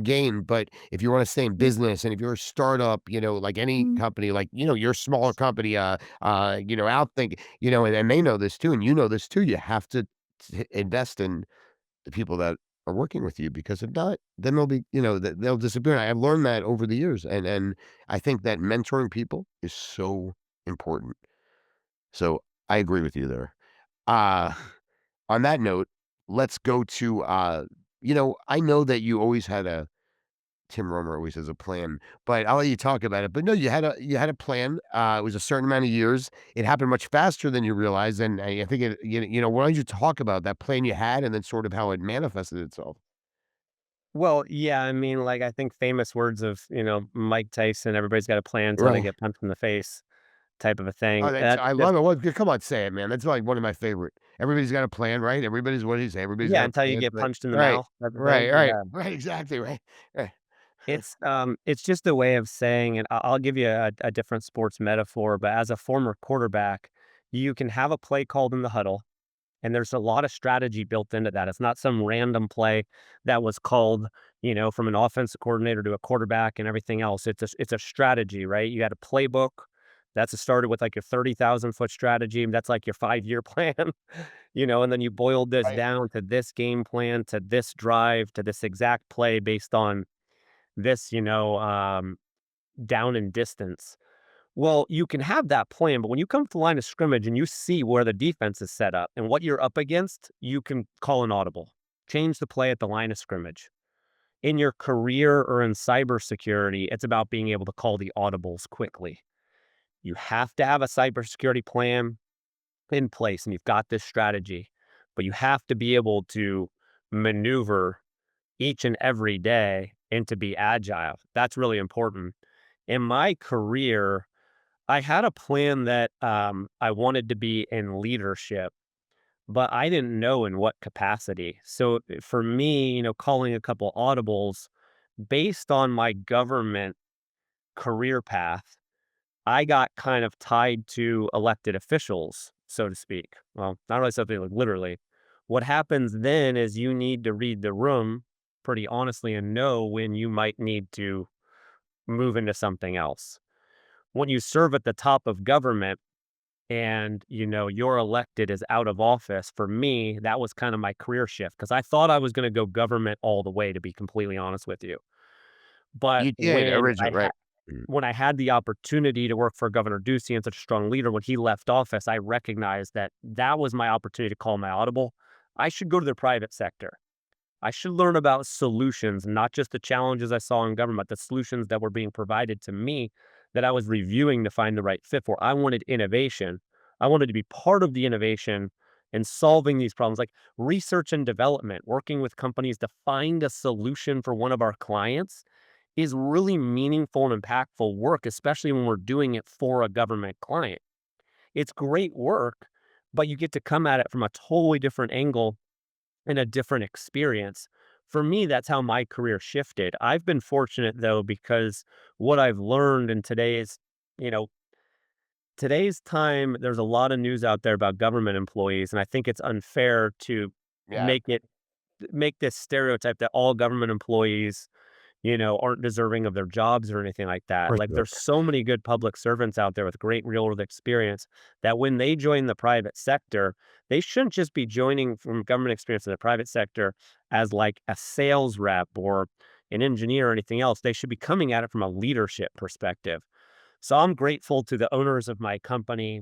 gain, but if you wanna stay in business and if you're a startup, like any company, like, you're a smaller company, Outthink, and they know this too, and you know this too, you have to invest in the people that are working with you because if not, then they'll disappear. I've learned that over the years, and I think that mentoring people is so important. So, I agree with you there. Uh on that note, let's go to, I know that you always had a Tim Roemer always has a plan, but I'll let you talk about it. But no, you had a plan. It was a certain amount of years. It happened much faster than you realized, and I think why don't you talk about that plan you had and then sort of how it manifested itself? Well, yeah, I mean, like I think famous words of, Mike Tyson, everybody's got a plan until they Right. get punched in the face type of a thing. Oh, that's That's I just love it. Well, come on, say it, man. That's like one of my favorite. Everybody's got a plan, right? Everybody's what do you say? Everybody's yeah, got a until you plan, get but punched in the right, mouth type of right, thing. right, Yeah. right. Exactly, right, right. It's just a way of saying, and I'll give you a different sports metaphor, but as a former quarterback, you can have a play called in the huddle, and there's a lot of strategy built into that. It's not some random play that was called, from an offensive coordinator to a quarterback and everything else. It's a strategy, right? You had a playbook. That's started with like your 30,000-foot strategy. And that's like your 5-year plan, and then you boiled this Right. down to this game plan, to this drive, to this exact play based on this, down in distance. Well, you can have that plan, but when you come to the line of scrimmage and you see where the defense is set up and what you're up against, you can call an audible. Change the play at the line of scrimmage. In your career or in cybersecurity, it's about being able to call the audibles quickly. You have to have a cybersecurity plan in place and you've got this strategy, but you have to be able to maneuver each and every day and to be agile. That's really important. In my career, I had a plan that I wanted to be in leadership, but I didn't know in what capacity. So for me, calling a couple audibles based on my government career path, I got kind of tied to elected officials, so to speak. Well, not really something like literally. What happens then is you need to read the room pretty honestly and know when you might need to move into something else. When you serve at the top of government and you're elected as out of office, for me, that was kind of my career shift because I thought I was going to go government all the way, to be completely honest with you. But You did originally, right? Mm. when I had the opportunity to work for Governor Ducey and such a strong leader, when he left office, I recognized that that was my opportunity to call my audible. I should go to the private sector. I should learn about solutions, not just the challenges I saw in government, the solutions that were being provided to me that I was reviewing to find the right fit for. I wanted innovation. I wanted to be part of the innovation and solving these problems, like research and development, working with companies to find a solution for one of our clients is really meaningful and impactful work, especially when we're doing it for a government client. It's great work, but you get to come at it from a totally different angle and a different experience. For me, that's how my career shifted. I've been fortunate though, because what I've learned in you know, today's time, there's a lot of news out there about government employees, and I think it's unfair to Yeah, make it make this stereotype that all government employees aren't deserving of their jobs or anything like that. for Like sure. there's so many good public servants out there with great real world experience that when they join the private sector, they shouldn't just be joining from government experience in the private sector as like a sales rep or an engineer or anything else. They should be coming at it from a leadership perspective. So I'm grateful to the owners of my company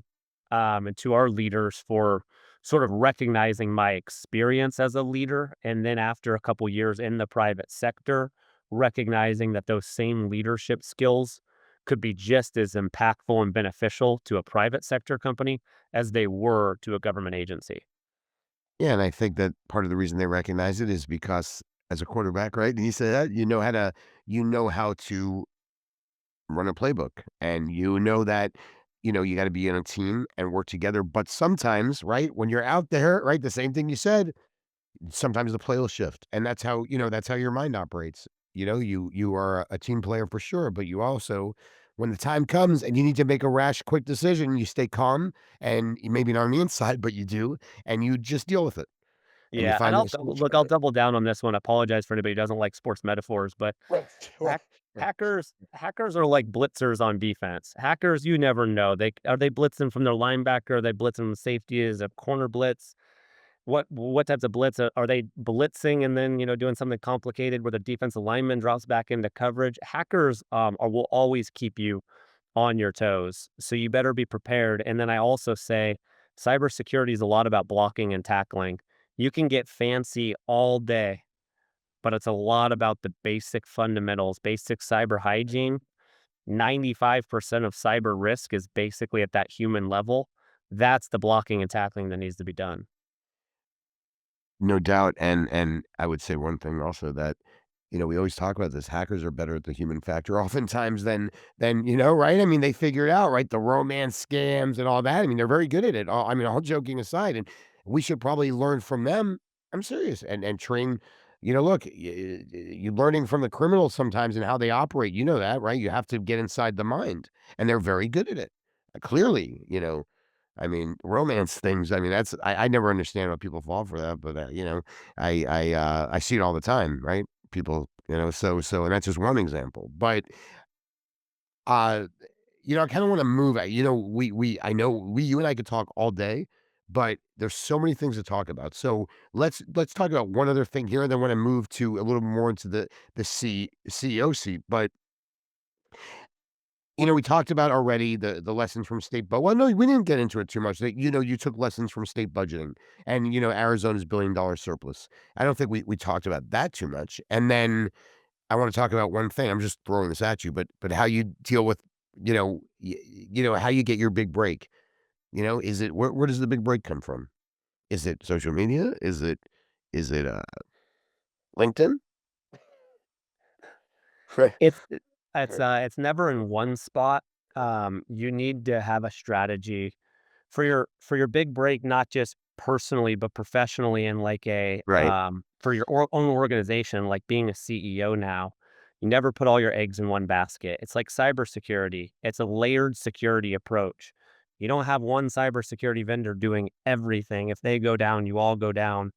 and to our leaders for sort of recognizing my experience as a leader. And then after a couple years in the private sector, recognizing that those same leadership skills could be just as impactful and beneficial to a private sector company as they were to a government agency. Yeah, and I think that part of the reason they recognize it is because as a quarterback, right? And you said that you know how to run a playbook, and you know that you got to be in a team and work together. But sometimes, right, when you're out there, right, the same thing you said, sometimes the play will shift, and that's how your mind operates. You are a team player for sure, but you also, when the time comes and you need to make a rash, quick decision, you stay calm, and maybe not on the inside, but you do, and you just deal with it, and you Yeah, and find the solution. I'll double down on this one. Apologize for anybody who doesn't like sports metaphors, but Right. Sure. hack hackers are like blitzers on defense. Hackers, you never know. They blitzing from their linebacker? Are they blitzing from safety as a corner blitz? What types of blitz are they blitzing and then doing something complicated where the defensive lineman drops back into coverage? Hackers will always keep you on your toes, so you better be prepared. And then I also say cybersecurity is a lot about blocking and tackling. You can get fancy all day, but it's a lot about the basic fundamentals, basic cyber hygiene. 95% of cyber risk is basically at that human level. That's the blocking and tackling that needs to be done. No doubt, and I would say one thing also that, we always talk about this, hackers are better at the human factor oftentimes than right? I mean, they figure it out, right? The romance scams and all that. I mean, they're very good at it. All I mean, all joking aside, and we should probably learn from them. I'm serious, and train. Look, you learning from the criminals sometimes and how they operate. You know that, right? You have to get inside the mind, and they're very good at it. Clearly, I mean, romance things, I mean, I never understand why people fall for that, but, I see it all the time, right? People, so and that's just one example, but, uh, I kinda wanna move, I know you and I could talk all day, but there's so many things to talk about, so let's talk about one other thing here, and then wanna move to a little more into the CEO seat, but, we talked about already the lessons from state, but well, no, we didn't get into it too much. That you took lessons from state budgeting and Arizona's $1 billion surplus. I don't think we talked about that too much. And then I want to talk about one thing. I'm just throwing this at you, but how you deal with how you get your big break. Is it where does the big break come from? Is it social media? Is it LinkedIn? Right. It's it's never in one spot. You need to have a strategy for your big break, not just personally, but professionally in like a, Right. for your own organization, like being a CEO now. You never put all your eggs in one basket. It's like cybersecurity. It's a layered security approach. You don't have one cybersecurity vendor doing everything. If they go down, you all go down.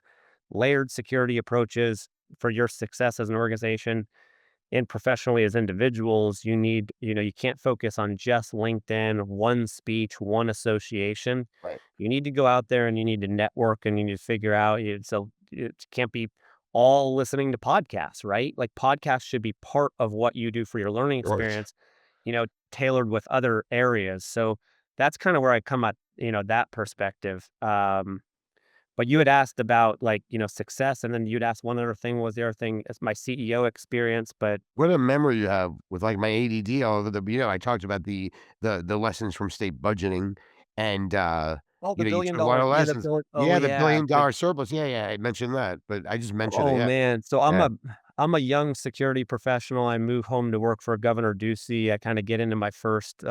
Layered security approaches for your success as an organization and professionally as individuals, you can't focus on just LinkedIn, one speech, one association. Right. You need to go out there and you need to network and you need to figure out. So it can't be all listening to podcasts, right? Like podcasts should be part of what you do for your learning Right. experience, tailored with other areas. So that's kind of where I come at, that perspective. But you had asked about like, success, and then you'd asked one other thing. Was the other thing? It's my CEO experience, but What a memory you have with, like, my ADD all over I talked about the lessons from state budgeting and, oh, the you billion took a lot dollar, of yeah, the lessons. bill. Oh Yeah, the yeah, $1 billion surplus. Yeah, yeah, I mentioned that, but I just mentioned it, oh yeah. man. So Yeah. I'm a young security professional. I move home to work for Governor Ducey. I kind of get into my first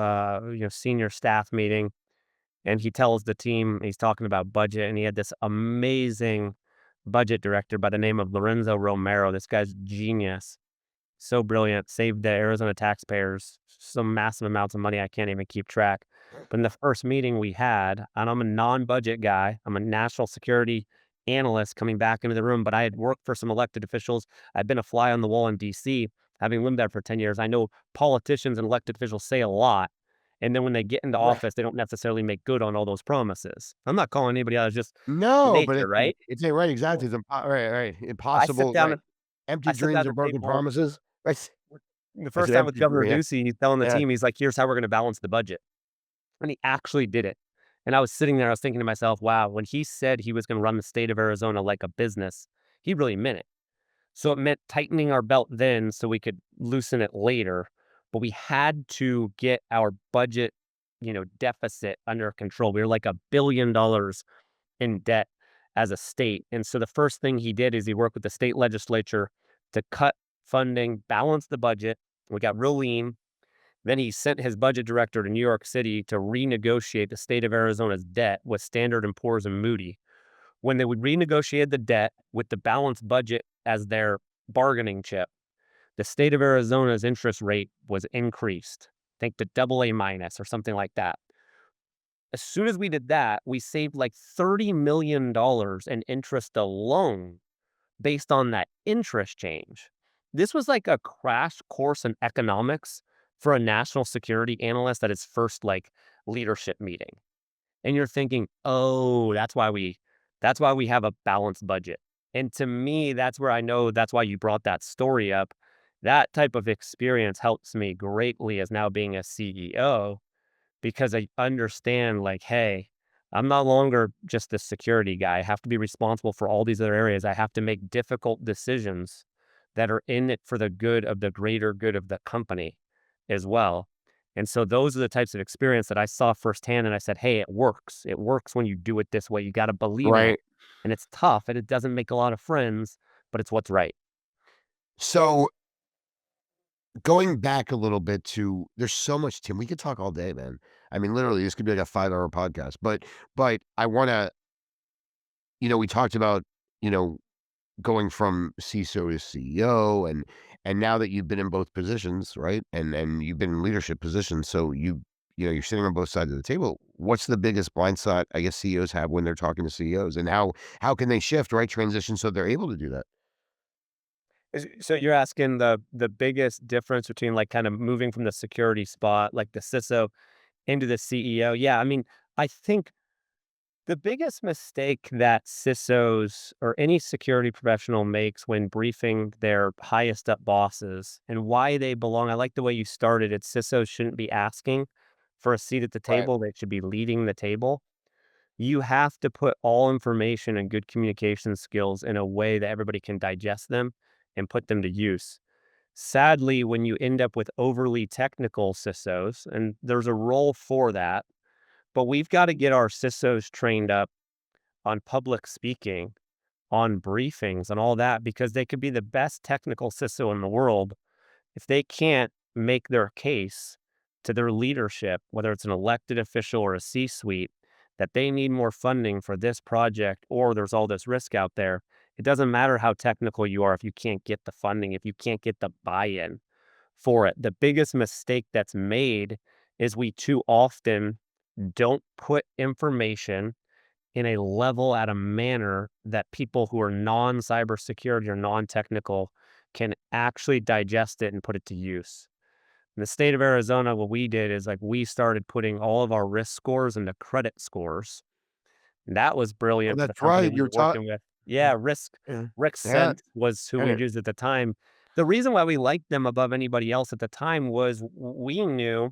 senior staff meeting, and he tells the team he's talking about budget, and he had this amazing budget director by the name of Lorenzo Romero. This guy's genius. So brilliant, saved the Arizona taxpayers some massive amounts of money I can't even keep track. But in the first meeting we had, and I'm a non-budget guy, I'm a national security analyst coming back into the room, but I had worked for some elected officials. I've been a fly on the wall in DC, having lived there for 10 years. I know politicians and elected officials say a lot, and then when they get into Right. office, they don't necessarily make good on all those promises. I'm not calling anybody out, it's just No, but nature, it right? it's right, Well, exactly, it's right, right, I sit impossible, down right. at Empty I sit dreams down and at the broken table. promises, right? The I first said time with empty Governor dream, yeah, Ducey, he's telling the yeah. team, he's like, "Here's how we're gonna balance the budget." And he actually did it. And I was sitting there, I was thinking to myself, wow, when he said he was gonna run the state of Arizona like a business, he really meant it. So it meant tightening our belt then so we could loosen it later. But we had to get our budget, deficit under control. We were like $1 billion in debt as a state. And so the first thing he did is he worked with the state legislature to cut funding, balance the budget. We got real lean. Then he sent his budget director to New York City to renegotiate the state of Arizona's debt with Standard and Poor's and Moody. When they would renegotiate the debt with the balanced budget as their bargaining chip, the state of Arizona's interest rate was increased. Think to double A minus or something like that. As soon as we did that, we saved like $30 million in interest alone based on that interest change. This was like a crash course in economics for a national security analyst at his first like leadership meeting. And you're thinking, "Oh, that's why we have a balanced budget." And to me, that's where I know that's why you brought that story up. That type of experience helps me greatly as now being a CEO because I understand like, hey, I'm no longer just the security guy. I have to be responsible for all these other areas. I have to make difficult decisions that are in it for the good of the greater good of the company as well. And so those are the types of experience that I saw firsthand. And I said, hey, it works. It works when you do it this way. You got to believe in it. Right. And it's tough and it doesn't make a lot of friends, but it's what's right. So, going back a little bit to there's so much, Tim, we could talk all day, man. I mean, literally, this could be like a 5-hour podcast, but I wanna we talked about, you know, going from CISO to CEO and now that you've been in both positions, right? And you've been in leadership positions, so you're sitting on both sides of the table. What's the biggest blind spot I guess CEOs have when they're talking to CEOs, and how can they shift, right, transition so they're able to do that? So you're asking the biggest difference between like kind of moving from the security spot, like the CISO into the CEO. Yeah, I mean, I think The biggest mistake that CISOs or any security professional makes when briefing their highest up bosses and why they belong. I like the way you started it. CISOs shouldn't be asking for a seat at the Right. table. They should be leading the table. You have to put all information and good communication skills in a way that everybody can digest them and put them to use. Sadly, when you end up with overly technical CISOs, and there's a role for that, but we've got to get our CISOs trained up on public speaking, on briefings, and all that because they could be the best technical CISO in the world. If they can't make their case to their leadership, whether it's an elected official or a C suite, that they need more funding for this project or there's all this risk out there, it doesn't matter how technical you are if you can't get the funding, if you can't get the buy in for it. The biggest mistake that's made is we too often don't put information in a level at a manner that people who are non-cybersecurity or non-technical can actually digest it and put it to use. In the state of Arizona, what we did is like we started putting all of our risk scores into credit scores. And that was Oh, brilliant for the that's company right. we You're were taught. working with. Yeah, Yeah. Yeah. Risk was who we Yeah. used at the time. The reason why we liked them above anybody else at the time was we knew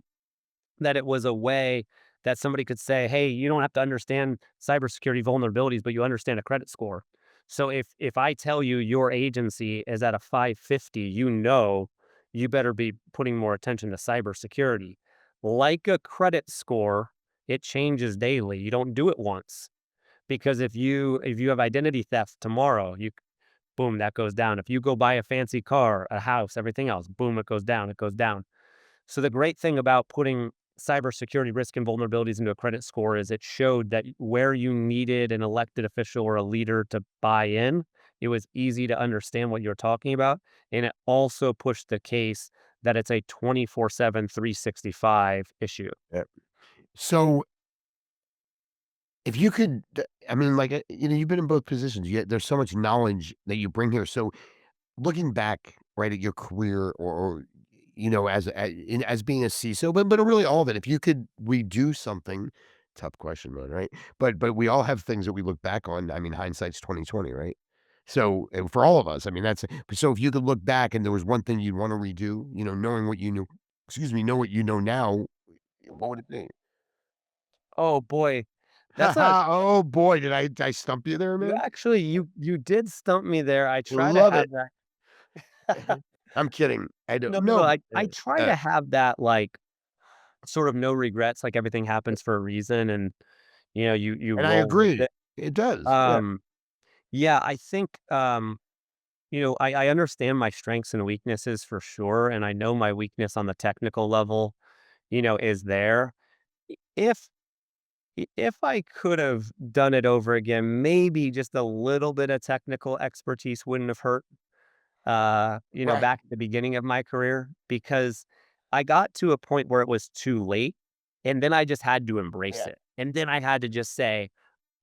that it was a way that somebody could say, "Hey, you don't have to understand cybersecurity vulnerabilities, but you understand a credit score." So if I tell you your agency is at a 550, you know you better be putting more attention to cybersecurity. Like a credit score, it changes daily. You don't do it once because if you have identity theft tomorrow, you boom, that goes down. If you go buy a fancy car, a house, everything else, boom, it goes down. It goes down. So the great thing about putting cybersecurity risk and vulnerabilities into a credit score is it showed that where you needed an elected official or a leader to buy in, it was easy to understand what you're talking about. And it also pushed the case that it's a 24/7, 365 issue. Yeah. So if you could, I mean, like, you've been in both positions. Yet there's so much knowledge that you bring here. So looking back, right, at your career or as being a CISO, but really all of it, if you could redo something, tough question, man, right? But we all have things that we look back on. I mean, hindsight's 2020, right? So for all of us, I mean, so if you could look back and there was one thing you'd want to redo, knowing what you knew, know what you know now, what would it be? Oh boy, that's a Haha, oh boy, did I stump you there, you man? actually you did stump me there. I try to Love have it. that. I'm kidding. I don't No, no, no. no. I try to have that like sort of no regrets, like everything happens for a reason and you And I roll with agree. it. It does. Yeah. Um, yeah, I think, I understand my strengths and weaknesses for sure, and I know my weakness on the technical level, is there. If if I could have done it over again, maybe just a little bit of technical expertise wouldn't have hurt, Right. back at the beginning of my career because I got to a point where it was too late, and then I just had to embrace Yeah. it. And then I had to just say,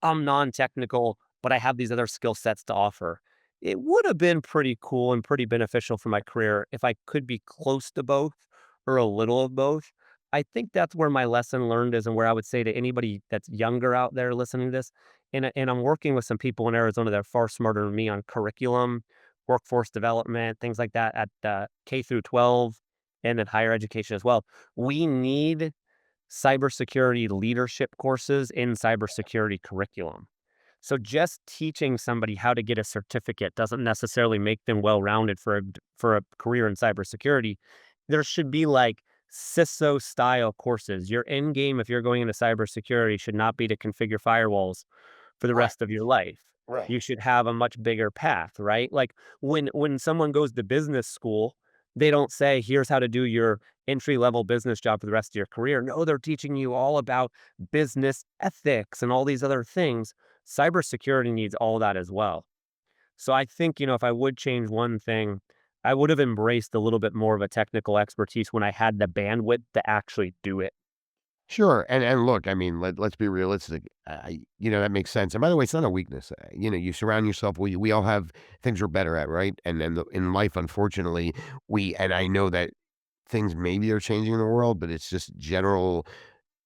I'm non-technical, but I have these other skill sets to offer. It would have been pretty cool and pretty beneficial for my career if I could be close to both or a little of both. I think that's where my lesson learned is and where I would say to anybody that's younger out there listening to this, and I'm working with some people in Arizona that are far smarter than me on curriculum, workforce development, things like that at K through 12 and at higher education as well. We need cybersecurity leadership courses in cybersecurity curriculum. So just teaching somebody how to get a certificate doesn't necessarily make them well-rounded for a career in cybersecurity. There should be like CISO style courses. Your end game, if you're going into cybersecurity, should not be to configure firewalls for the Right. rest of your life. Right. You should have a much bigger path, right? Like when someone goes to business school, they don't say, "Here's how to do your entry level business job for the rest of your career." No, they're teaching you all about business ethics and all these other things. Cybersecurity needs all that as well. So I think, if I would change one thing, I would have embraced a little bit more of a technical expertise when I had the bandwidth to actually do it. Sure. And look, I mean, let's be realistic. That makes sense. And by the way, it's not a weakness. You surround yourself. We all have things we're better at, right? And then in life, unfortunately, and I know that things maybe are changing in the world, but it's just general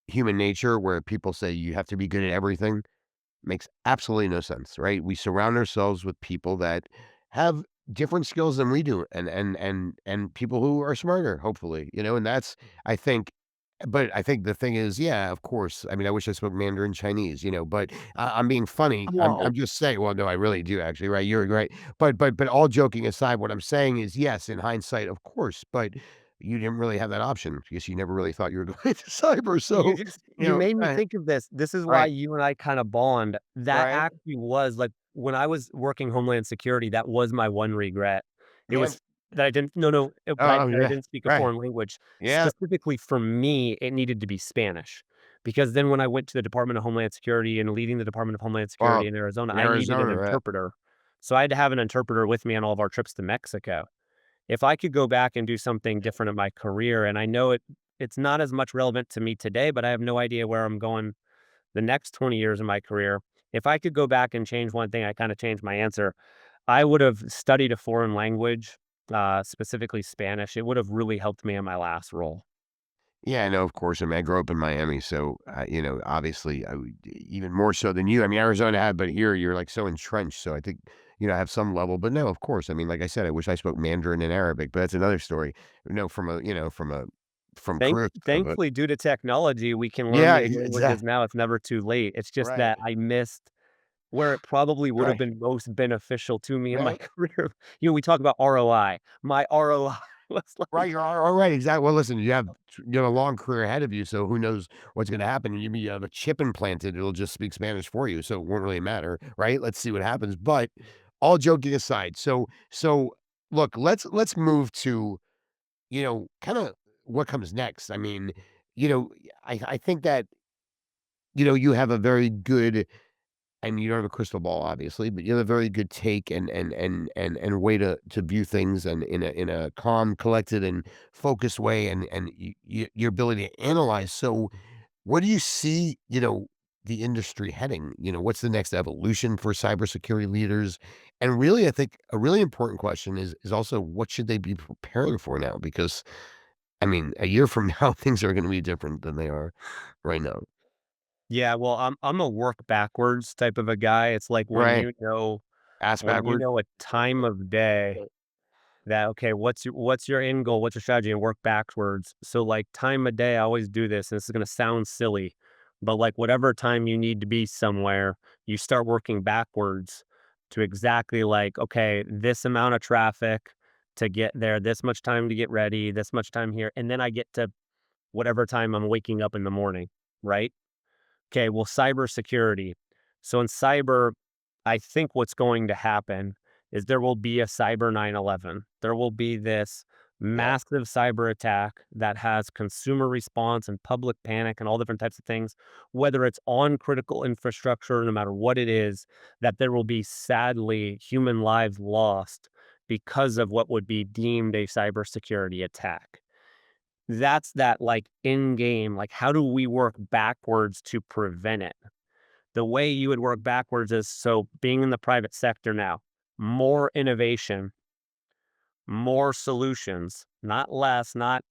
human nature where people say you have to be good at everything. Makes absolutely no sense, right? We surround ourselves with people that have different skills than we do and people who are smarter, hopefully, and that's I think but I think the thing is, yeah, of course. I mean, I wish I spoke Mandarin Chinese, but I'm being funny. I'm Whoa. just saying, well, no, I really do actually, right? You're right. But all joking aside, what I'm saying is yes, in hindsight, of course, but you didn't really have that option because you never really thought you were going to cyber. You So, just you made me think of this. This is why right, you and I kinda bond. That right. actually was, like, when I was working Homeland Security, that was my one regret. It Yeah. was that I didn't no, no, Oh, that I yeah. didn't speak a Right. foreign language. Yeah. Specifically for me, it needed to be Spanish, because then when I went to the Department of Homeland Security and leading the Department of Homeland Well, Security in Arizona, in I needed an Arizona, right? interpreter. So I had to have an interpreter with me on all of our trips to Mexico. If I could go back and do something different in my career, and I know it's not as much relevant to me today, but I have no idea where I'm going the next 20 years of my career. If I could go back and change one thing, I kind of changed my answer. I would have studied a foreign language, specifically Spanish. It would have really helped me in my last role. Yeah, no, of course. I mean, I grew up in Miami, so obviously, even more so than you. I mean, Arizona had, but here you're like so entrenched. So I think I have some level. But no, of course. I mean, like I said, I wish I spoke Mandarin and Arabic, but that's another story. From a from career. But Thankfully, due to technology, we can learn yeah, these languages exactly. now. It's never too late. It's just Right, that I missed where it probably would have right, been most beneficial to me in my right. career. We talk about ROI. My ROI was Right, like you're all right, exactly. Well, listen, you have a long career ahead of you, so who knows what's gonna happen. You have a chip implanted, it'll just speak Spanish for you, so it won't really matter, right? Let's see what happens. But all joking aside, so look, let's move to, kinda what comes next. I mean, you know, I think that, you have a very good and you don't have a crystal ball, obviously, but you have a very good take and way to view things and in a calm, collected, and focused way, and your ability to analyze. So, where do you see the industry heading? What's the next evolution for cybersecurity leaders? And really, I think a really important question is also what should they be preparing for now? Because I mean, a year from now, things are going to be different than they are right now. yeah, well, I'm a work backwards type of a guy. It's like Right. Ass when you backward. know a time of day that, okay, what's your end goal? What's your strategy? And work backwards. So like time of day, I always do this. And this is gonna sound silly, but like whatever time you need to be somewhere, you start working backwards to exactly like, okay, this amount of traffic to get there, this much time to get ready, this much time here, and then I get to whatever time I'm waking up in the morning, right? Okay, well, cybersecurity. So in cyber, I think what's going to happen is there will be a cyber 9/11. There will be this Yeah. massive cyber attack that has consumer response and public panic and all different types of things, whether it's on critical infrastructure, no matter what it is, that there will be sadly human lives lost because of what would be deemed a cybersecurity attack. That's that, like, in game, like, how do we work backwards to prevent it? The way you would work backwards is so being in the private sector now, more innovation, more solutions, not less, not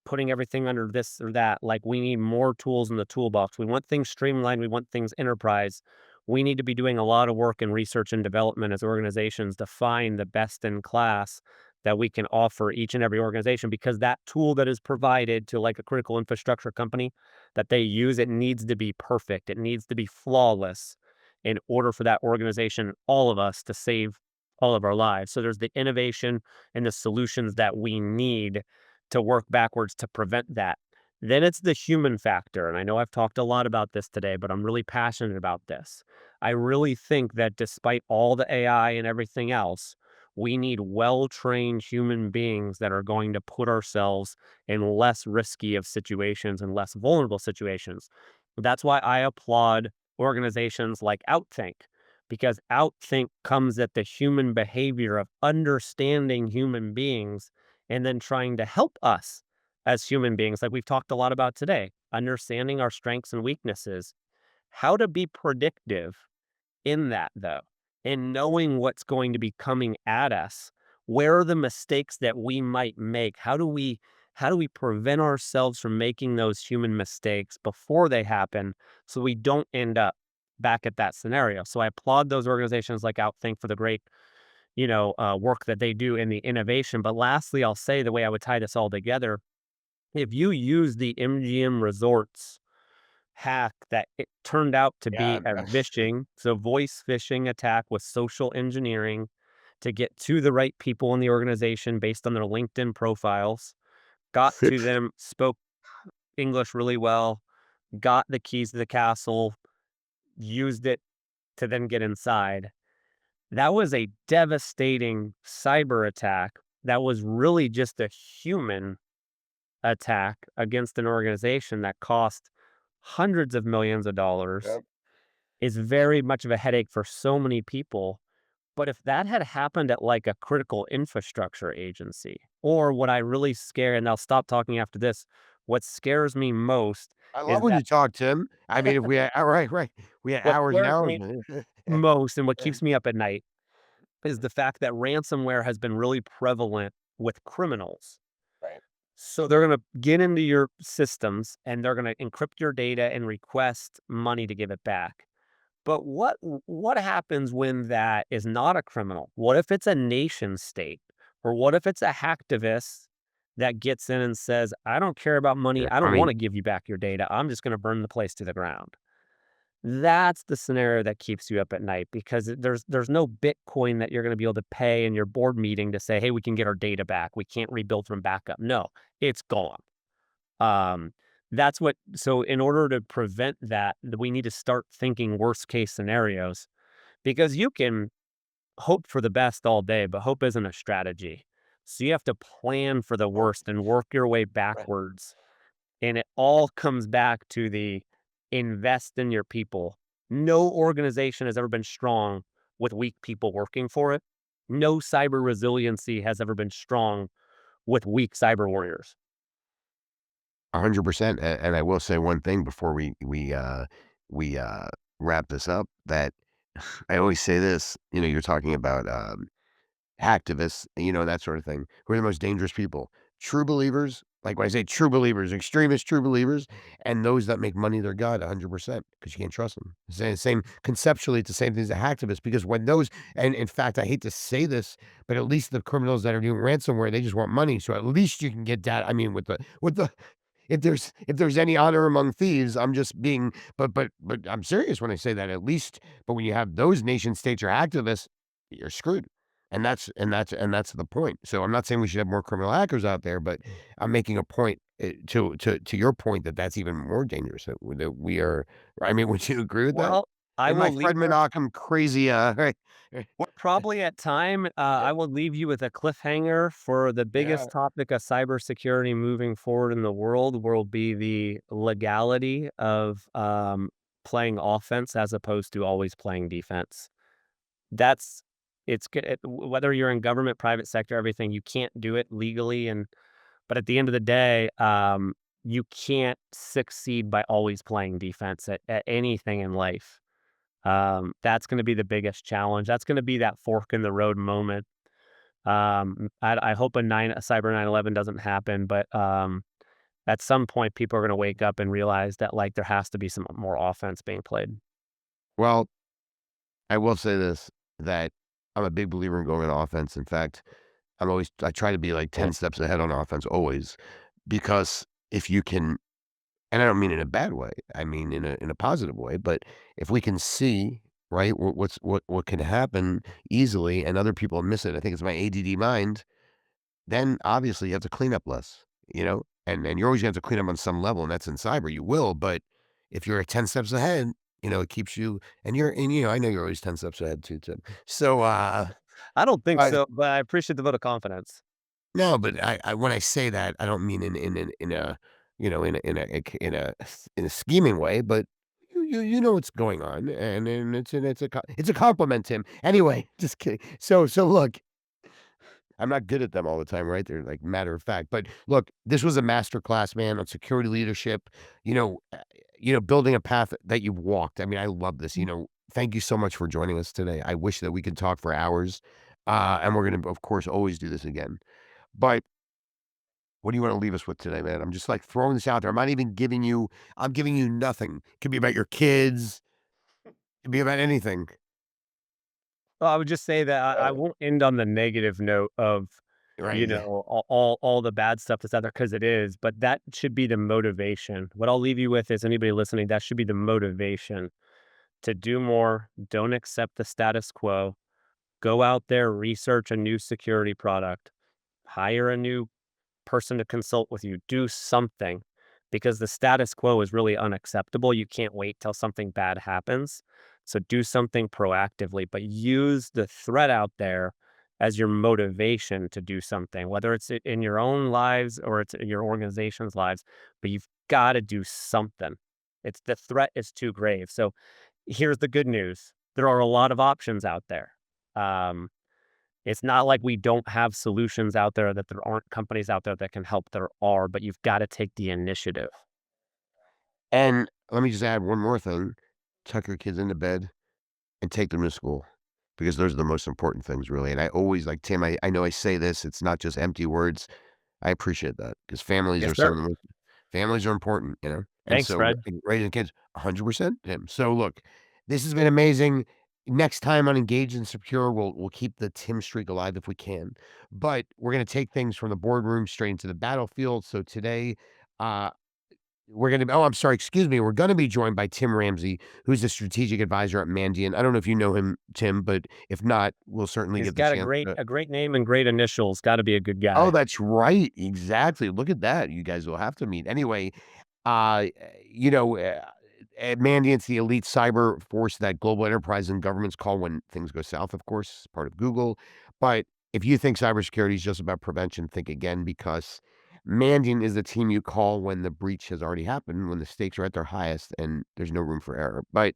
putting everything under this or that. Like we need more tools in the toolbox. We want things streamlined. We want things enterprise. We need to be doing a lot of work in research and development as organizations to find the best in class that we can offer each and every organization because that tool that is provided to like a critical infrastructure company that they use, it needs to be perfect. It needs to be flawless in order for that organization, all of us to save all of our lives. So there's the innovation and the solutions that we need to work backwards to prevent that. Then it's the human factor. And I know I've talked a lot about this today, but I'm really passionate about this. I really think that despite all the AI and everything else, we need well trained human beings that are going to put ourselves in less risky of situations and less vulnerable situations. That's why I applaud organizations like Outthink, because Outthink comes at the human behavior of understanding human beings and then trying to help us as human beings, like we've talked a lot about today, understanding our strengths and weaknesses, how to be predictive in that though, and knowing what's going to be coming at us. Where are the mistakes that we might make? How do we prevent ourselves from making those human mistakes before they happen so we don't end up back at that scenario. So I applaud those organizations like Outthink for the great, work that they do in the innovation. But lastly, I'll say the way I would tie this all together, if you use the MGM Resorts hack that it turned out to Yeah, be a vishing, so voice phishing attack with social engineering to get to the right people in the organization based on their LinkedIn profiles, got to them, spoke English really well, got the keys to the castle, used it to then get inside. That was a devastating cyber attack that was really just a human attack against an organization that cost hundreds of millions of dollars, yep. is very much of a headache for so many people. But if that had happened at like a critical infrastructure agency, or what I really scare, and I'll stop talking after this, what scares me most I love is when that you talk, Tim. I mean, if we had right, right. We had what hours and scares hours. me most and what keeps me up at night is the fact that ransomware has been really prevalent with criminals. Right. So they're going to get into your systems and they're going to encrypt your data and request money to give it back. But what happens when that is not a criminal? What if it's a nation state? Or what if it's a hacktivist that gets in and says, "I don't care about money. Yeah, I I don't want mean, to give you back your data. I'm just going to burn the place to the ground." That's the scenario that keeps you up at night because there's no Bitcoin that you're going to be able to pay in your board meeting to say, "Hey, we can get our data back. We can't rebuild from backup." No, it's gone. Um, that's what so in order to prevent that, we need to start thinking worst case scenarios because you can hope for the best all day, but hope isn't a strategy. So you have to plan for the oh, worst and work your way right. backwards. And it all comes back to the invest in your people. No organization has ever been strong with weak people working for it. No cyber resiliency has ever been strong with weak cyber warriors. 100%. And I will say one thing before we wrap this up that I always say this, you're talking about hacktivists, that sort of thing. Who are the most dangerous people? True believers, like when I say true believers, extremist true believers, and those that make money their god 100% because you can't trust them. Same conceptually, it's the same thing as a hacktivist because when those, and in fact, I hate to say this, but at least the criminals that are doing ransomware, they just want money. So at least you can get that. I mean, with the if there's any honor among thieves, I'm just being, but I'm serious when I say that. At least, but when you have those nation states or activists, you're screwed. And that's the point. So I'm not saying we should have more criminal hackers out there, but I'm making a point to your point that that's even more dangerous. That we are. I mean, would you agree with that? Well, I In my will Fred leave our Menachem crazy, right? we're probably at time. Yeah, I will leave you with a cliffhanger for the yeah, biggest topic of cybersecurity moving forward in the world will be the legality of playing offense as opposed to always playing defense. That's whether you're in government, private sector, everything. You can't do it legally, and but at the end of the day, you can't succeed by always playing defense at anything in life. That's gonna be the biggest challenge. That's gonna be that fork in the road moment. I hope a cyber 9/11 doesn't happen, but, at some point, people are gonna wake up and realize that, like, there has to be some more offense being played. well, I will say this, that I'm a big believer in going on offense. In fact, I try to be like 10 steps ahead on offense always, because if you can, and I don't mean in a bad way, I mean in a positive way, but if we can see, right, what can happen easily and other people miss it, I think it's my ADD mind, then obviously you have to clean up less, and you're always gonna have to clean up on some level, and that's in cyber, you will, but if you're 10 steps ahead, it keeps you, and I know you're always 10 steps ahead too, Tim. So, I don't think but so, but I appreciate the vote of confidence. no, but I when I say that, I don't mean in a, in a scheming way, but you know what's going on, and it's a compliment, Tim. Anyway, just kidding. So look, I'm not good at them all the time, right? They're like matter of fact. But look, this was a master class, man, on security leadership. Building a path that you've walked. I mean, I love this. Thank you so much for joining us today. I wish that we could talk for hours, and we're gonna, of course, always do this again. But what do you want to leave us with today, man? I'm just like throwing this out there. I'm not even giving you. I'm giving you nothing. It could be about your kids. could be about anything, Well, I would just say that I uh, won't end on the negative note of, right? Yeah. all the bad stuff that's out there because it is, but that should be the motivation. What I'll leave you with is anybody listening, that should be the motivation to do more. Don't accept the status quo. Go out there, research a new security product, hire a new person to consult with you, do something because the status quo is really unacceptable. You can't wait till something bad happens. So do something proactively, but use the threat out there as your motivation to do something, whether it's in your own lives or it's in your organization's lives, but you've got to do something. It's the threat is too grave. So here's the good news. There are a lot of options out there. Um, it's not like we don't have solutions out there, that there aren't companies out there that can help. There are, but you've gotta take the initiative. And let me just add one more thing: tuck your kids into bed and take them to school, because those are the most important things, really. And I always like Tim. I know I say this; it's not just empty words. I appreciate that because families Yes, are some sir. of the most families are important, you know? And Thanks, so Fred. raising kids 100%, Tim. So look, this has been amazing. Next time on Engage and Secure, we'll keep the Tim streak alive if we can. But we're gonna take things from the boardroom straight into the battlefield. So today, uh, we're gonna oh, I'm sorry, excuse me. We're gonna be joined by Tim Ramsey, who's the strategic advisor at Mandiant. I don't know if you know him, Tim, but if not, we'll certainly He's get the got a chance great to. a great name and great initials, gotta be a good Oh, guy. that's right. Exactly. Look at that. You guys will have to meet. Anyway, uh, you know, Mandiant's the elite cyber force that global enterprise and governments call when things go south, of course, part of Google. But if you think cybersecurity is just about prevention, think again because Mandiant is the team you call when the breach has already happened, when the stakes are at their highest and there's no room for error. But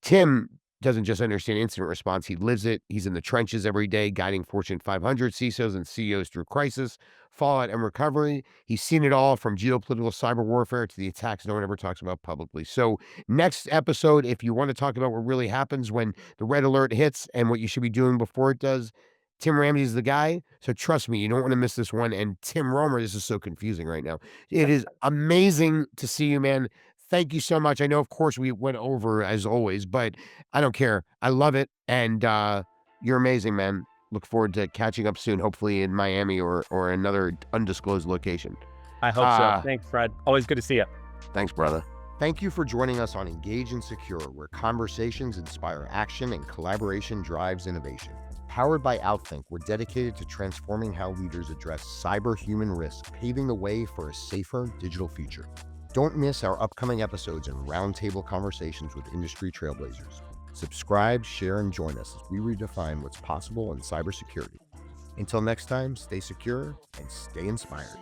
Tim doesn't just understand incident response, he lives it. He's in the trenches every day, guiding Fortune 500 CISOs and CEOs through crisis, fallout, and recovery. He's seen it all from geopolitical cyber warfare to the attacks no one ever talks about publicly. So, next episode, if you want to talk about what really happens when the red alert hits and what you should be doing before it does, Tim Ramsey is the guy. So, trust me, you don't want to miss this one. And Tim Roemer, this is so confusing right now. It is amazing to see you, man. Thank you so much. I know, of course, we went over as always, but I don't care. I love it, and, you're amazing, man. Look forward to catching up soon, hopefully in Miami or another undisclosed location. I hope so. Uh, Thanks, Fred. Always good to see you. Thanks, brother. Thank you for joining us on Engage and Secure, where conversations inspire action and collaboration drives innovation. Powered by Outthink, we're dedicated to transforming how leaders address cyber human risk, paving the way for a safer digital future. Don't miss our upcoming episodes and roundtable conversations with industry trailblazers. Subscribe, share, and join us as we redefine what's possible in cybersecurity. Until next time, stay secure and stay inspired.